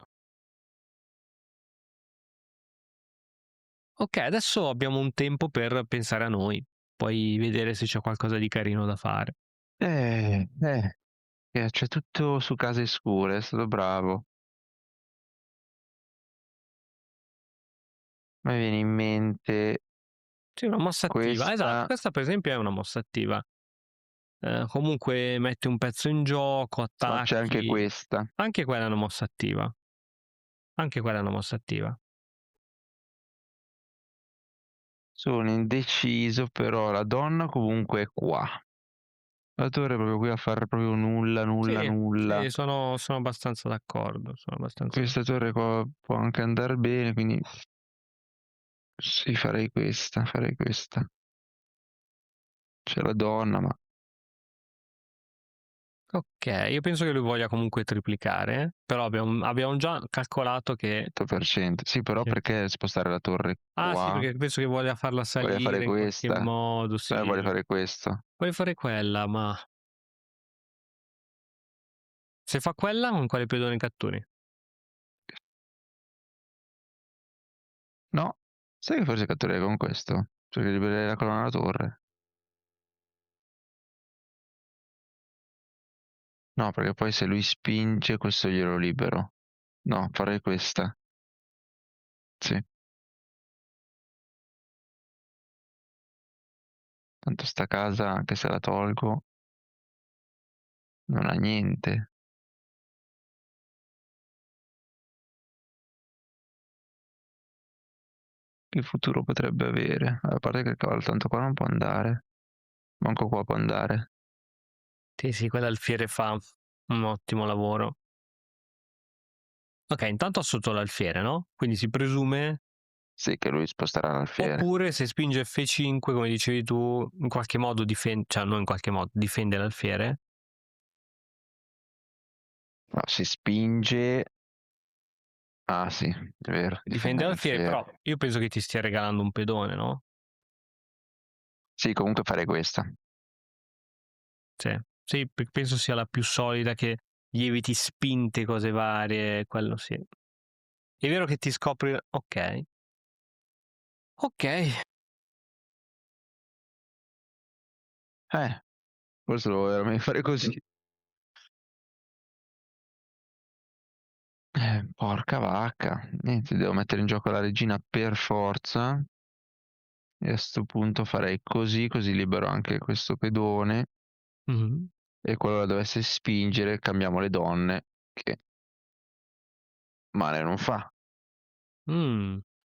Ok, adesso abbiamo un tempo per pensare a noi, poi vedere se c'è qualcosa di carino da fare. C'è tutto su case scure, è stato bravo. Mi viene in mente Sì, una mossa attiva. Esatto, questa. questa per esempio è una mossa attiva. Comunque metti un pezzo in gioco, Ma c'è anche attacchi. questa. Anche quella è una mossa attiva. Anche quella è una mossa attiva. Sono indeciso, però la donna comunque è qua. La torre è proprio qui a fare proprio nulla. Sì, sono abbastanza d'accordo. Questa torre qua può anche andare bene, quindi sì, farei questa. C'è la donna, ma Ok, io penso che lui voglia comunque triplicare, però abbiamo già calcolato che... 100%. Sì, però Sì. perché spostare la torre Ah sì, qua? perché penso che voglia farla Voglio fare salire in qualche questa. modo, Voglio sì. fare questo. Vuoi fare quella, ma... Se fa quella, con quale pedone catturi? No, sai che forse catturerei con questo? Perché libererei la colonna alla torre. No, perché poi se lui spinge questo glielo libero. No, farei questa. Sì. Tanto sta casa, anche se la tolgo, non ha niente. Che futuro potrebbe avere? A parte che il cavallo tanto qua non può andare. Manco qua può andare. Sì, quell'alfiere fa un ottimo lavoro. Ok, intanto ha sotto l'alfiere, no? Quindi si presume... Sì, che lui sposterà l'alfiere. Oppure se spinge F5, come dicevi tu, in qualche modo difende... Cioè, non in qualche modo, difende l'alfiere. No, si spinge. Ah sì, è vero. Difende l'alfiere, però io penso che ti stia regalando un pedone, no? Sì, comunque farei questa. Sì, penso sia la più solida, che gli eviti spinte, cose varie, quello sì. È vero che ti scopri... Ok. Forse lo voglio veramente fare così. Porca vacca. Niente, devo mettere in gioco la regina per forza. E a sto punto farei così, così libero anche questo pedone. Mhm. E qualora dovesse spingere, cambiamo le donne, che male non fa.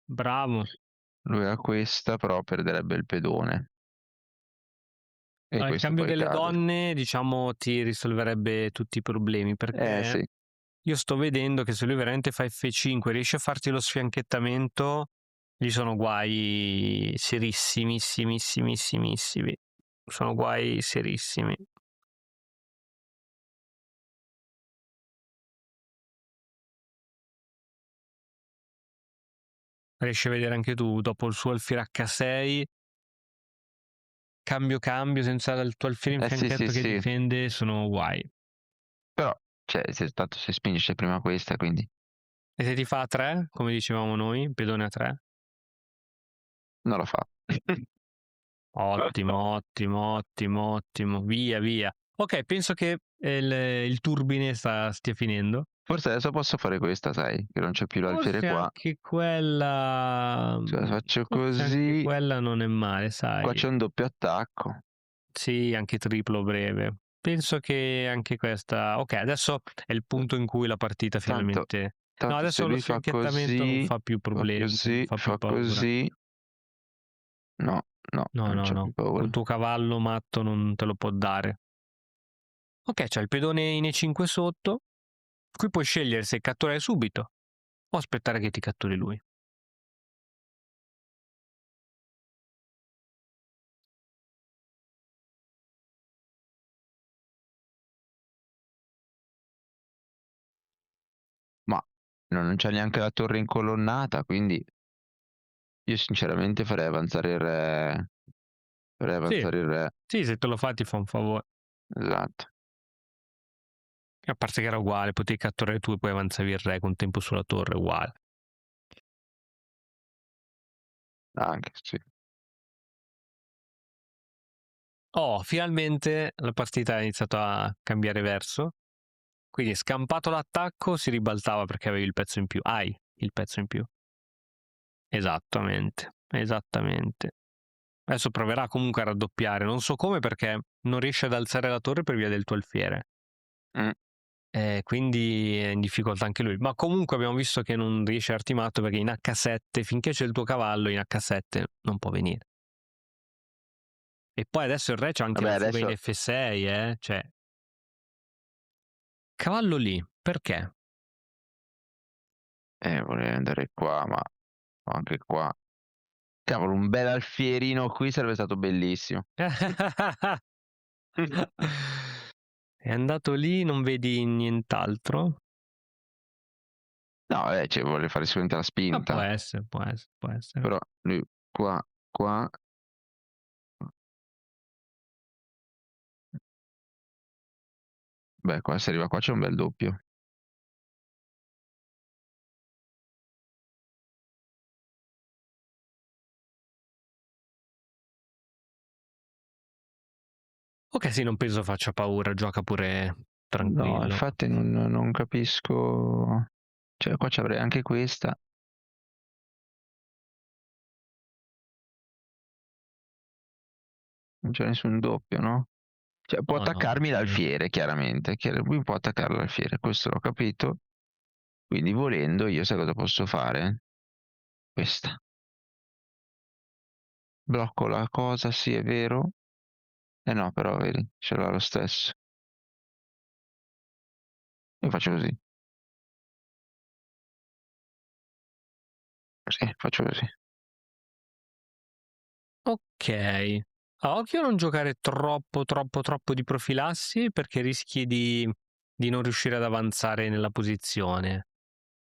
Bravo. Lui ha questa, però perderebbe il pedone. E Il questo cambio poi delle cade. donne, diciamo, ti risolverebbe tutti i problemi, perché Sì. io sto vedendo che se lui veramente fa F5 e riesce a farti lo sfianchettamento, gli sono guai serissimissimi. Sono guai serissimi. Riesci a vedere anche tu, dopo il suo alfiere H6, cambio, senza il tuo alfiere in fianchetto che Sì. difende, sono guai. Però, cioè, tanto se spinge prima questa, quindi E se ti fa a 3, come dicevamo noi, pedone a 3? non lo fa. Ottimo. Via. Ok, penso che il turbine stia finendo. Forse adesso posso fare questa, sai, che non c'è più l'alfiere Forse qua. anche quella Cioè, faccio forse anche così, quella non è male, qua sai. c'è un doppio attacco. Sì, anche triplo breve. Penso che anche questa okay, adesso è il punto in cui la partita Tanto, finalmente no, tanto se adesso lo lui fa sfianchettamento non così, fa più fa problemi, non così, fa più fa paura. così. No, no, No, non no, c'ho più no, col paura. tuo cavallo matto non te lo può dare. Okay, c'hai il pedone in E5 sotto, qui puoi scegliere se catturare subito o aspettare che ti catturi lui. Ma non c'è neanche la torre incolonnata, quindi io sinceramente farei avanzare il re. Farei Sì, avanzare il re. sì, se te lo fa ti fa un favore. Esatto. A parte che era uguale, potevi catturare tu e poi avanzavi il re con tempo sulla torre, uguale. Anche, sì. Oh, finalmente la partita ha iniziato a cambiare verso. Quindi scampato l'attacco si ribaltava perché avevi il pezzo in più. Hai il pezzo in più. Esattamente, esattamente. Adesso proverà comunque a raddoppiare, non so come perché non riesce ad alzare la torre per via del tuo alfiere. Mh. Quindi è in difficoltà anche lui. Ma comunque abbiamo visto che non riesce a darti matto perché in H7, finché c'è il tuo cavallo, in H7 non può venire. E poi adesso il re c'ha anche Vabbè la fuga in adesso F6, cioè. Cavallo lì, perché? vorrei andare qua, ma anche qua. Cavolo, un bel alfierino qui sarebbe stato bellissimo. È andato lì, non vedi nient'altro? No, cioè vuole fare sicuramente la Ma può spinta, essere, può essere, può essere. però lui qua, qua. Beh, qua se arriva qua c'è un bel doppio. Ok, sì, non penso faccia paura, gioca pure No, tranquillo. infatti non capisco. Cioè qua c'avrei anche questa. Non c'è nessun doppio, no? Cioè può No, no, attaccarmi no. l'alfiere chiaramente, lui può attaccare l'alfiere, questo l'ho capito. Quindi volendo io sai cosa posso fare? Questa. Blocco la cosa, sì è vero. Eh no, però vedi, ce l'ha lo stesso. Io faccio così. Sì, faccio così. Ok. A occhio a non giocare troppo di profilassi perché rischi di non riuscire ad avanzare nella posizione.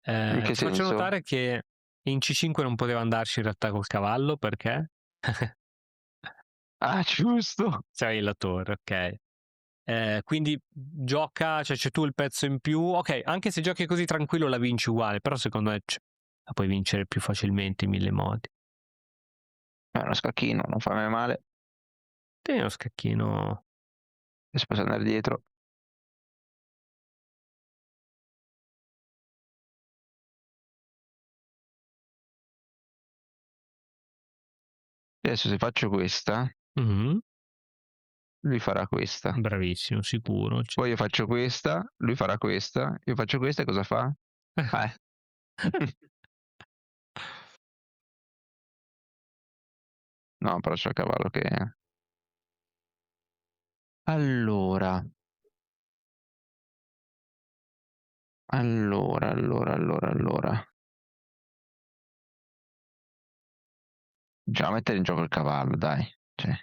In che Ti faccio senso? notare che in C5 non poteva andarci in realtà col cavallo perché Ah, giusto. c'avevi la torre, ok. Quindi gioca, cioè c'è tu il pezzo in più. Ok, anche se giochi così tranquillo la vinci uguale, però secondo me la puoi vincere più facilmente in mille modi. È uno scacchino, non fa mai male. Tieni uno scacchino. Adesso posso andare dietro. E adesso se faccio questa, Mhm. lui farà questa. Bravissimo, sicuro. Poi io faccio questa, lui farà questa. Io faccio questa e cosa fa? Eh. No, però c'è il cavallo che. Allora. Allora. Già mettere in gioco il cavallo, dai. Cioè, nel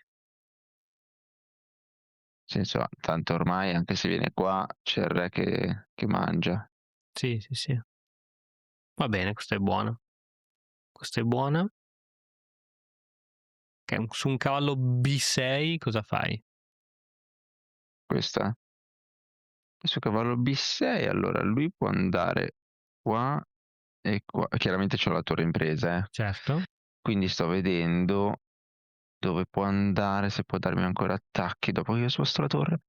senso, tanto ormai anche se viene qua c'è il re che mangia. Sì, sì, sì. Va bene, questa è buona. Questa è buona. Ok, su un cavallo B6 cosa fai? Questa. Adesso cavallo B6, allora lui può andare qua e qua. Chiaramente c'ho la torre in presa, Certo. quindi sto vedendo dove può andare, se può darmi ancora attacchi dopo che io sposto la torre.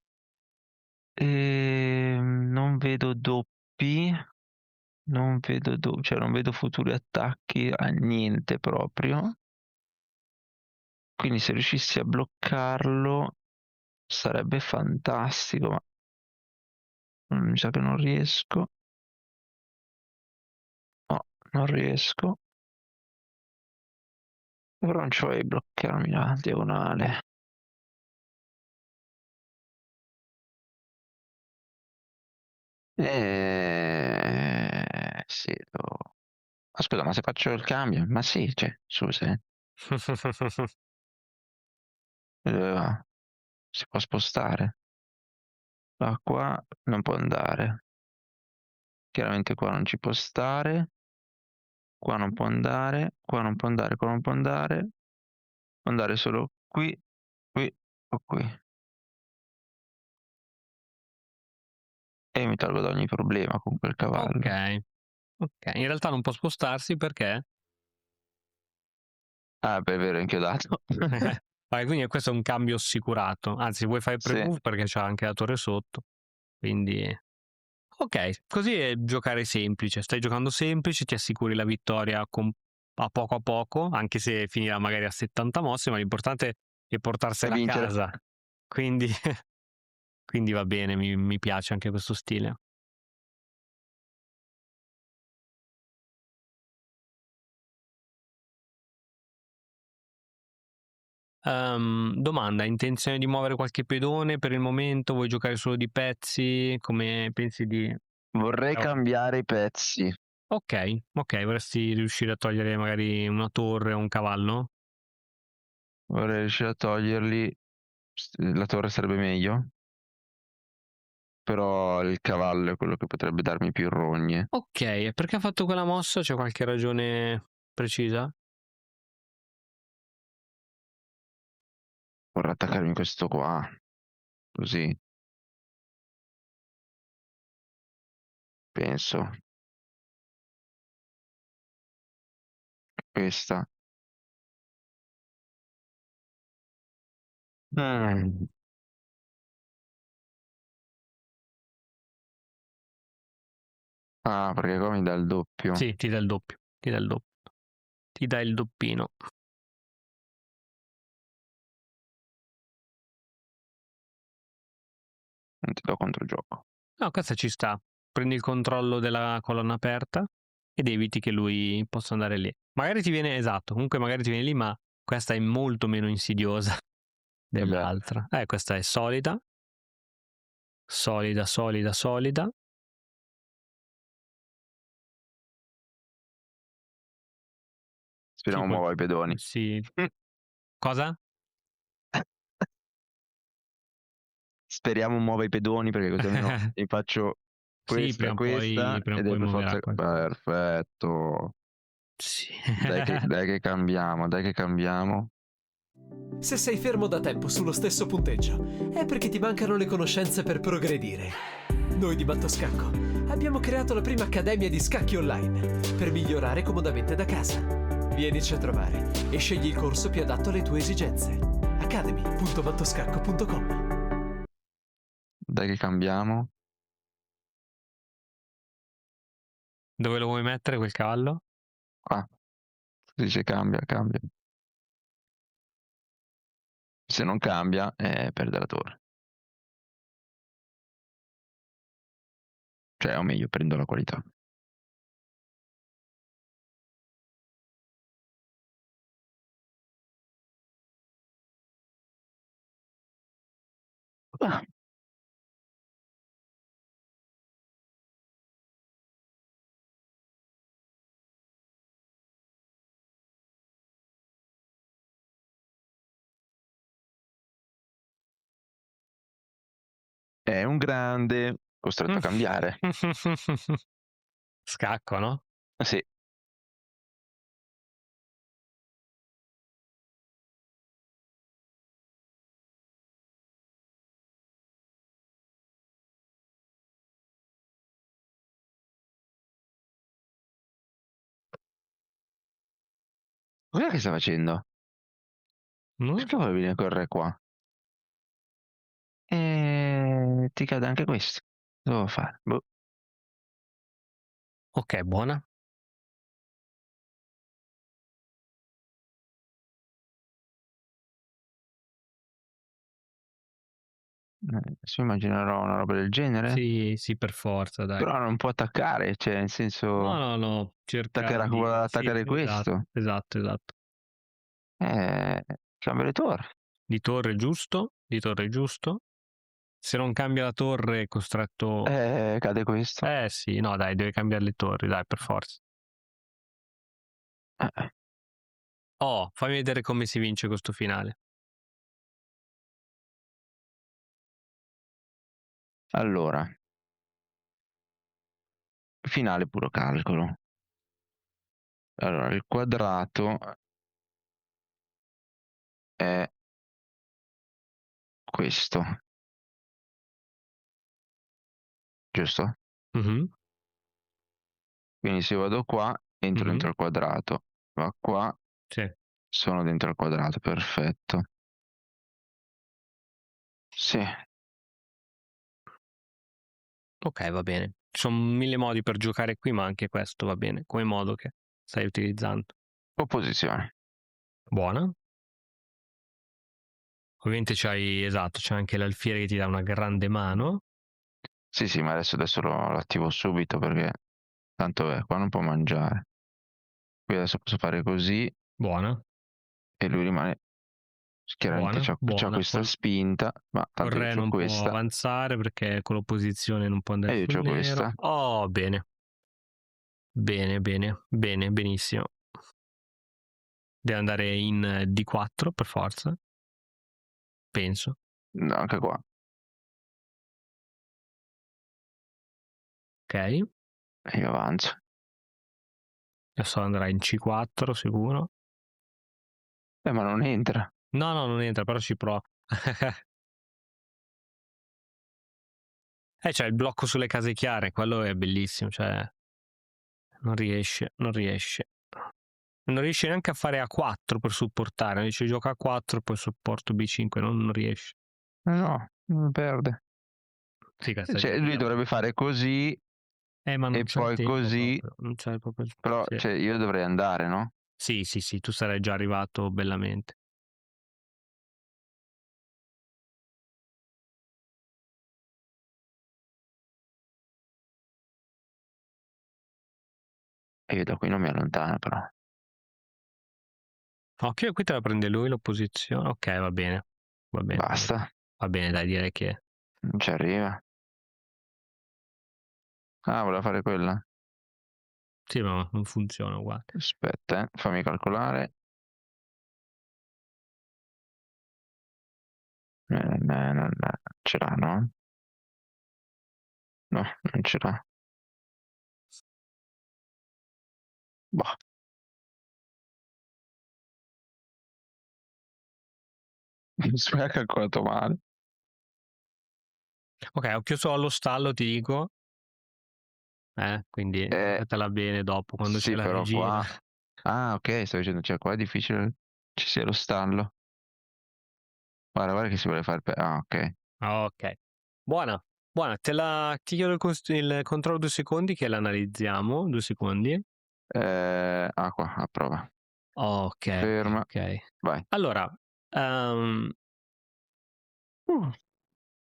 Non vedo doppio. P non vedo cioè non vedo futuri attacchi a niente proprio. Quindi se riuscissi a bloccarlo sarebbe fantastico, ma mi sa che non riesco. No, non riesco. Però non ci vuoi bloccarmi la diagonale. Sì, aspetta, ma se faccio il cambio? Ma sì, cioè, scusa, dove va? Si può spostare? Da qua non può andare. Chiaramente qua non ci può stare. Qua non può andare. Qua non può andare. Qua non può andare. Può andare solo qui, qui o qui. E mi tolgo da ogni problema con quel cavallo. Okay, okay. In realtà non può spostarsi perché? Ah, beh, è vero, è inchiodato. Vai, quindi questo è un cambio assicurato. Anzi, vuoi fare il Sì. pre-move perché c'ha anche la torre sotto. Quindi okay, così è giocare semplice. Stai giocando semplice, ti assicuri la vittoria a poco, anche se finirà magari a 70 mosse, ma l'importante è E portarsela a vincere. casa. Quindi quindi va bene, mi piace anche questo stile. Domanda: hai intenzione di muovere qualche pedone per il momento? Vuoi giocare solo di pezzi? Come pensi di Vorrei no. cambiare i pezzi. Okay, okay, vorresti riuscire a togliere magari una torre o un cavallo? Vorrei riuscire a toglierli. La torre sarebbe meglio. Però il cavallo è quello che potrebbe darmi più rogne. Okay, e perché ha fatto quella mossa? C'è qualche ragione precisa? Vorrei attaccarmi questo qua. Così, penso. Questa. Mm. Ah, perché qua mi dà il doppio. Sì, ti dà il doppio, ti dà il ti dà il doppino. Non ti do controgioco. No, questa ci sta. Prendi il controllo della colonna aperta ed eviti che lui possa andare lì. Magari ti viene esatto, comunque magari ti viene lì, ma questa è molto meno insidiosa Beh, dell'altra. Questa è solida, solida, solida, solida. Sì, speriamo muova i pedoni. sì. Cosa? Speriamo muova i pedoni perché così almeno mi faccio Sì, questa e questa prima o ed è poi per muoverà forza. qualcosa. Perfetto. Sì. Dai che cambiamo, dai che cambiamo. Se sei fermo da tempo sullo stesso punteggio, è perché ti mancano le conoscenze per progredire. Noi di Battoscacco abbiamo creato la prima accademia di scacchi online per migliorare comodamente da casa. Vienici a trovare e scegli il corso più adatto alle tue esigenze. academy.battoscacco.com. Dai che cambiamo. Dove lo vuoi mettere quel cavallo? Qua. Si dice cambia, cambia. Se non cambia, perde la torre. Cioè, o meglio, prendo la qualità. Ah, è un grande, costretto a cambiare. Scacco, no? Sì. Cos'è che sta facendo? Non lo Perché so. vuole venire col re qua? Ti cade anche questo. Cosa devo fare? Boh. Ok, buona. Adesso immaginerò una roba del genere, Sì, sì, per forza, dai. però non può attaccare, cioè nel No, senso no, no, cerca attaccherà di... vuole Sì, attaccare esatto, questo. esatto, esatto. Cambia le torri. Di torre giusto, di torre giusto. Se non cambia la torre è costretto... Cade questo. Sì, no, dai, deve cambiare le torri, dai, per forza. Eh. Oh, fammi vedere come si vince questo finale. Allora, finale puro calcolo. Allora, il quadrato è questo, giusto? Mhm, Quindi se vado qua, entro mhm, dentro il quadrato, va qua, sì. sono dentro il quadrato, perfetto. Sì, Ok, va bene. Ci sono 1000 modi per giocare qui, ma anche questo va bene, come modo che stai utilizzando. opposizione. Buona. Ovviamente c'hai, esatto, c'è anche l'alfiere che ti dà una grande mano. Sì, sì, ma adesso lo attivo subito perché tanto qua non può mangiare. Qui adesso posso fare così Buona, e lui rimane. Chiaramente buona, c'ha buona. questa spinta, ma Col tanto io re c'ho non può questa avanzare perché con l'opposizione non può andare e io sul c'ho nero. questa. Oh, bene. Bene, bene, bene, benissimo. Deve andare in D4 per forza, penso. No, anche qua. Ok. E io avanzo. Adesso andrà in C4 sicuro. Ma non entra. No, no, non entra, però ci prova. C'è il blocco sulle case chiare, quello è bellissimo, cioè non riesce, non riesce. Non riesce neanche a fare A4 per supportare, dice gioca A4, poi supporto B5, non riesce. No, non perde. Sì, che sta Cioè, lui giocando. dovrebbe fare così Ma non e c'è il poi tempo così, proprio, non c'è proprio... però Sì. cioè, io dovrei andare, no? Sì, sì, sì, tu sarai già arrivato bellamente. E io da qui non mi allontano, però. Ok, qui te la prende lui l'opposizione. Ok, va bene. Va bene, va bene. Basta, Va bene, dai, direi che... non ci arriva. Ah, voleva fare quella? Sì, ma non funziona uguale. Aspetta, fammi calcolare. Non ce l'ha, no? No, non ce l'ha. Boh. Mi ha calcolato male. Ok, occhio solo allo stallo, ti dico. Quindi giocatela bene dopo, quando c'è Sì, la però regina. qua... Ah, ok, stavo dicendo, cioè qua è difficile ci sia lo stallo. Guarda che si vuole fare... Ah, ok. Ok. Buona. Buona, ti chiedo il controllo 2 secondi che l'analizziamo. 2 secondi. Qua, a prova. Ok, Ferma, ok. vai. Allora, ehm,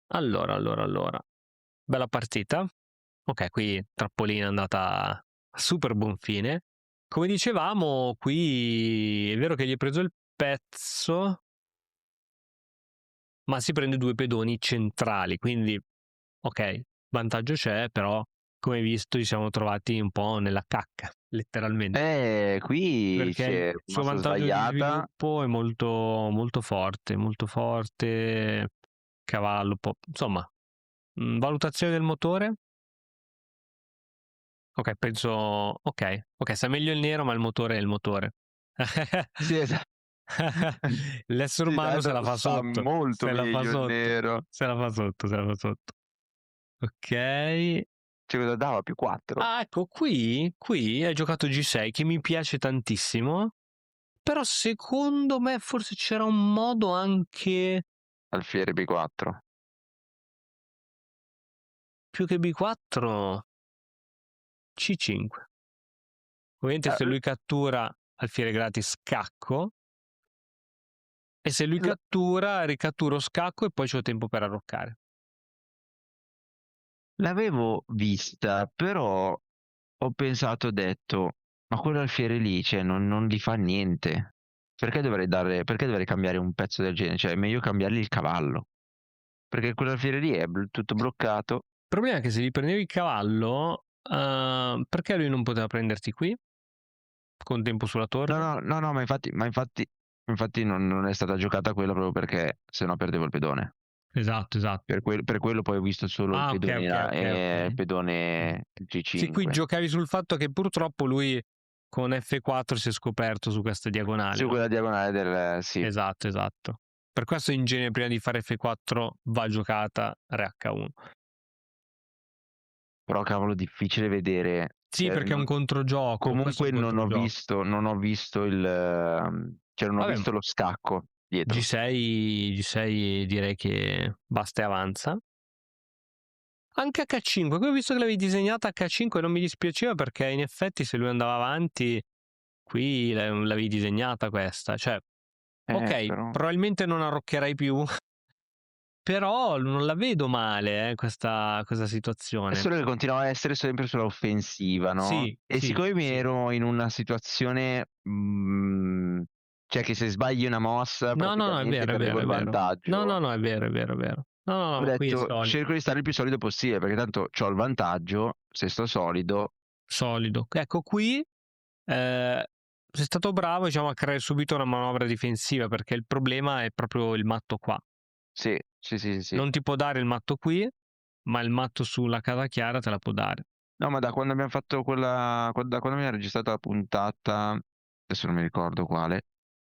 allora. Bella partita. Ok, qui trappolina è andata a super buon fine. Come dicevamo, qui è vero che gli hai preso il pezzo, ma si prende 2 pedoni centrali, quindi ok, vantaggio c'è, però come hai visto ci siamo trovati un po' nella cacca, letteralmente, Qui perché si il è suo mossa vantaggio di sbagliata. sviluppo è molto forte, cavallo, insomma, valutazione del motore. Ok, penso... ok, sta meglio il nero, ma il motore è il motore. Sì, esatto. L'essere Sì, umano se la tanto fa sta sotto, molto se la fa meglio il sotto, nero. se la fa sotto, se la fa sotto. Ok. Cioè, cosa dava? Più 4. Ah, ecco, qui hai giocato G6, che mi piace tantissimo, però secondo me forse c'era un modo anche Alfiere B4. più che B4. C5. Ovviamente se lui cattura alfiere gratis scacco, e se lui cattura ricatturo scacco e poi c'ho tempo per arroccare. L'avevo vista, però ho pensato, ho detto, ma quell'alfiere lì, cioè, non gli fa niente. Perché dovrei cambiare un pezzo del genere? Cioè, è meglio cambiargli il cavallo. Perché quell'alfiere lì è tutto bloccato. Il problema è che se gli prendevi il cavallo, perché lui non poteva prenderti qui? Con tempo sulla torre? No, ma infatti non è stata giocata quella proprio perché sennò perdevo il pedone. Esatto. Per quello poi ho visto solo il Ah, pedone, ok. il pedone Sì, qui G5. giocavi sul fatto che purtroppo lui con F4 si è scoperto su questa diagonale, Su no? quella diagonale del... sì. Esatto. Per questo in genere prima di fare F4 va giocata Re H1. Però cavolo, difficile vedere. Sì, perché è un controgioco. Questo è Comunque un controgioco. non ho visto cioè non ho Vabbè, visto lo scacco dietro. G6 direi che basta e avanza. Anche H5, qui ho visto che l'avevi disegnata H5 e non mi dispiaceva perché in effetti se lui andava avanti, qui l'avevi disegnata questa. Cioè, ok, Però... probabilmente non arroccherai più, però non la vedo male, questa È situazione. solo che continuava a essere sempre sulla offensiva, no? Sì, E sì, siccome mi sì. ero in una situazione, cioè che se sbagli una mossa No, è praticamente vero, perdevo il è vero. No, vantaggio, è vero. ho No, qui è detto solido. cerco di stare il più solido possibile perché tanto ho il vantaggio, se sto solido. Solido. Ecco, qui sei stato bravo, diciamo, a creare subito una manovra difensiva perché il problema è proprio il matto qua. Sì. Non ti può dare il matto qui, ma il matto sulla casa chiara te la può dare. No, ma da quando abbiamo fatto da quando abbiamo registrato la puntata, adesso non mi ricordo quale,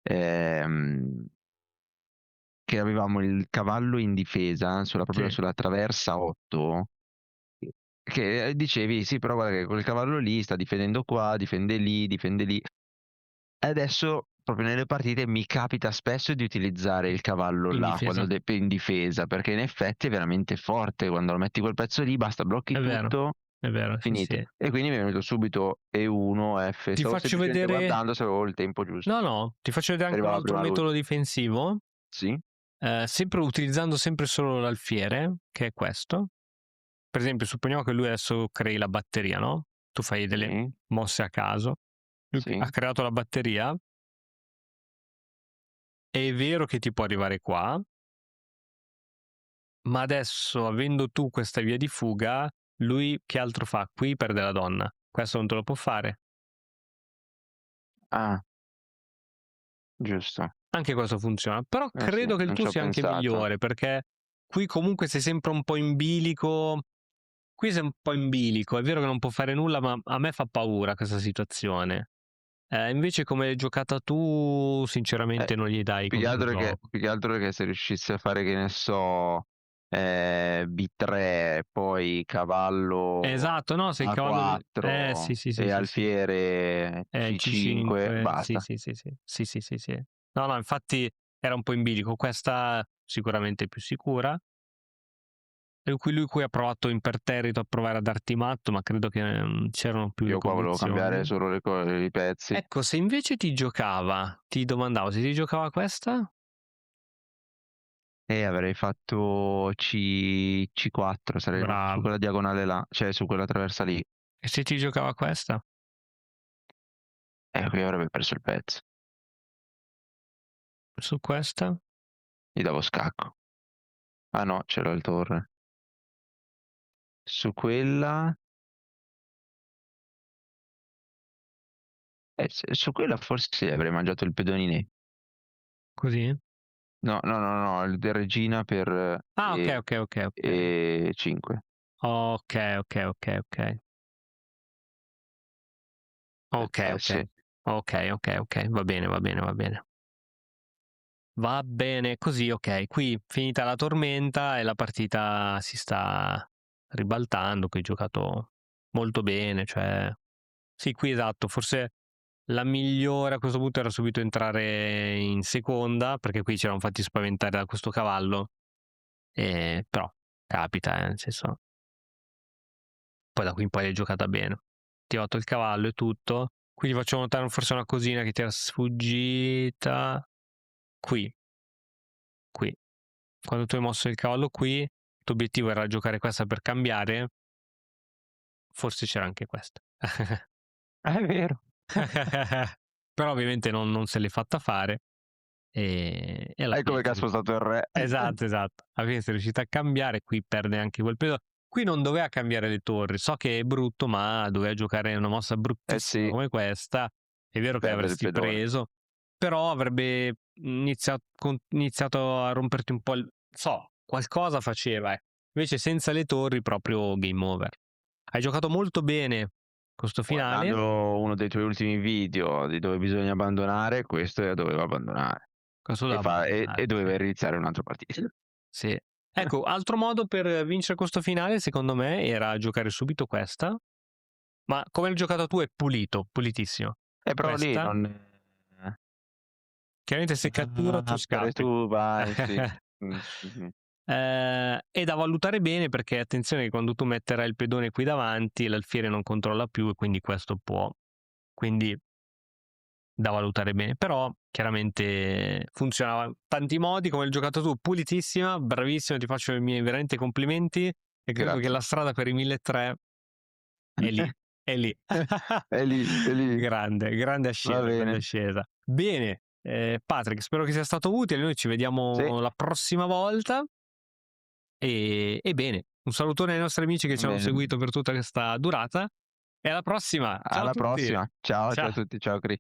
ehm, che avevamo il cavallo in difesa proprio Sì, sulla traversa 8, che dicevi sì, però guarda che quel cavallo lì sta difendendo qua, difende lì, difende lì. E adesso proprio nelle partite mi capita spesso di utilizzare il cavallo in là difesa. in difesa, perché in effetti è veramente forte. Quando lo metti quel pezzo lì, basta, blocchi tutto, È vero, sì, finito. sì. E quindi mi è venuto subito E1, F. Ti Stavo faccio semplicemente vedere... guardando se avevo il tempo giusto. No, ti faccio vedere anche un Arrivava altro prima lui. metodo difensivo, Sì, sempre utilizzando sempre solo l'alfiere, che è questo. Per esempio, supponiamo che lui adesso crei la batteria, no? Tu fai delle sì, mosse a caso. Lui sì. ha creato la batteria. È vero che ti può arrivare qua, ma adesso, avendo tu questa via di fuga, lui che altro fa? Qui perde la donna. Questo non te lo può fare. Ah, giusto. Anche questo funziona. Però Sì, credo che il non tuo ci ho sia anche pensato. migliore, perché qui comunque sei sempre un po' in bilico. Qui sei un po' in bilico. È vero che non può fare nulla, ma a me fa paura questa situazione. Invece come l'hai giocata tu, sinceramente non gli dai controgioco. Più che altro che se riuscissi a fare, che ne so, B3, poi cavallo Esatto, no, se il cavallo di... A4 e sì. alfiere C5, C5, basta. sì. No, infatti era un po' in bilico. Questa sicuramente è più sicura. E lui ha provato imperterrito a provare a darti matto, ma credo che c'erano più le Io qua volevo cambiare condizioni. solo i pezzi. Ecco, se invece ti domandavo, se ti giocava questa? E avrei fatto C4, sarei rimasto su Bravo. quella diagonale là, cioè su quella traversa lì. E se ti giocava questa? E qui avrebbe perso il pezzo. Su questa? Gli davo scacco. Ah no, c'era il torre. Su quella... su quella forse sì, avrei mangiato il pedonine. Così? No, il de regina per Ah, ok. e 5. Ok. Sì. Ok. Va bene. Va bene così, ok. Qui finita la tormenta e la partita si sta ribaltando, qui hai giocato molto bene, cioè... Sì, qui esatto, forse la migliore a questo punto era subito entrare in seconda, perché qui ci eravamo fatti spaventare da questo cavallo, però capita, nel senso... Poi da qui in poi l'hai giocata bene. attivato il cavallo e tutto. Quindi faccio notare forse una cosina che ti era sfuggita. Qui. Quando tu hai mosso il cavallo qui, il tuo obiettivo era giocare questa per cambiare, forse c'era anche questa. È vero. Però ovviamente non se l'è fatta fare e alla Ecco fine perché ha spostato il re. esatto. Alla fine sei riuscito a cambiare, qui perde anche quel peso. Qui non doveva cambiare le torri, so che è brutto, ma doveva giocare una mossa bruttissima Sì, come questa. È vero che perdere il avresti pedone. preso, però avrebbe iniziato a romperti un po' qualcosa faceva. Invece senza le torri proprio game over. Hai giocato molto bene questo finale. Guardando uno dei tuoi ultimi video di dove bisogna abbandonare, questo doveva abbandonare Questo e, da abbandonare, e doveva sì. iniziare un'altra partita. Sì. Ecco, altro modo per vincere questo finale, secondo me, era giocare subito questa. Ma come l'hai giocato tu è pulito, pulitissimo. Però lì Questa, non... chiaramente se cattura tu scappi. tu vai, sì. Mhm. È da valutare bene perché attenzione che quando tu metterai il pedone qui davanti, l'alfiere non controlla più e quindi questo può. Quindi da valutare bene, però chiaramente funzionava in tanti modi come l'hai giocato tu, pulitissima, bravissima, ti faccio i miei veramente complimenti e credo che Grazie. la strada per i 1300 è lì, è lì. È lì, è lì. Grande ascesa, Va grande bene. ascesa. Bene, Patrick, spero che sia stato utile, noi ci vediamo Sì, la prossima volta e bene, un salutone ai nostri amici che ci hanno bene. seguito per tutta questa durata e alla prossima, ciao a Alla tutti! prossima. Ciao, ciao a Ciao! tutti, ciao Cri.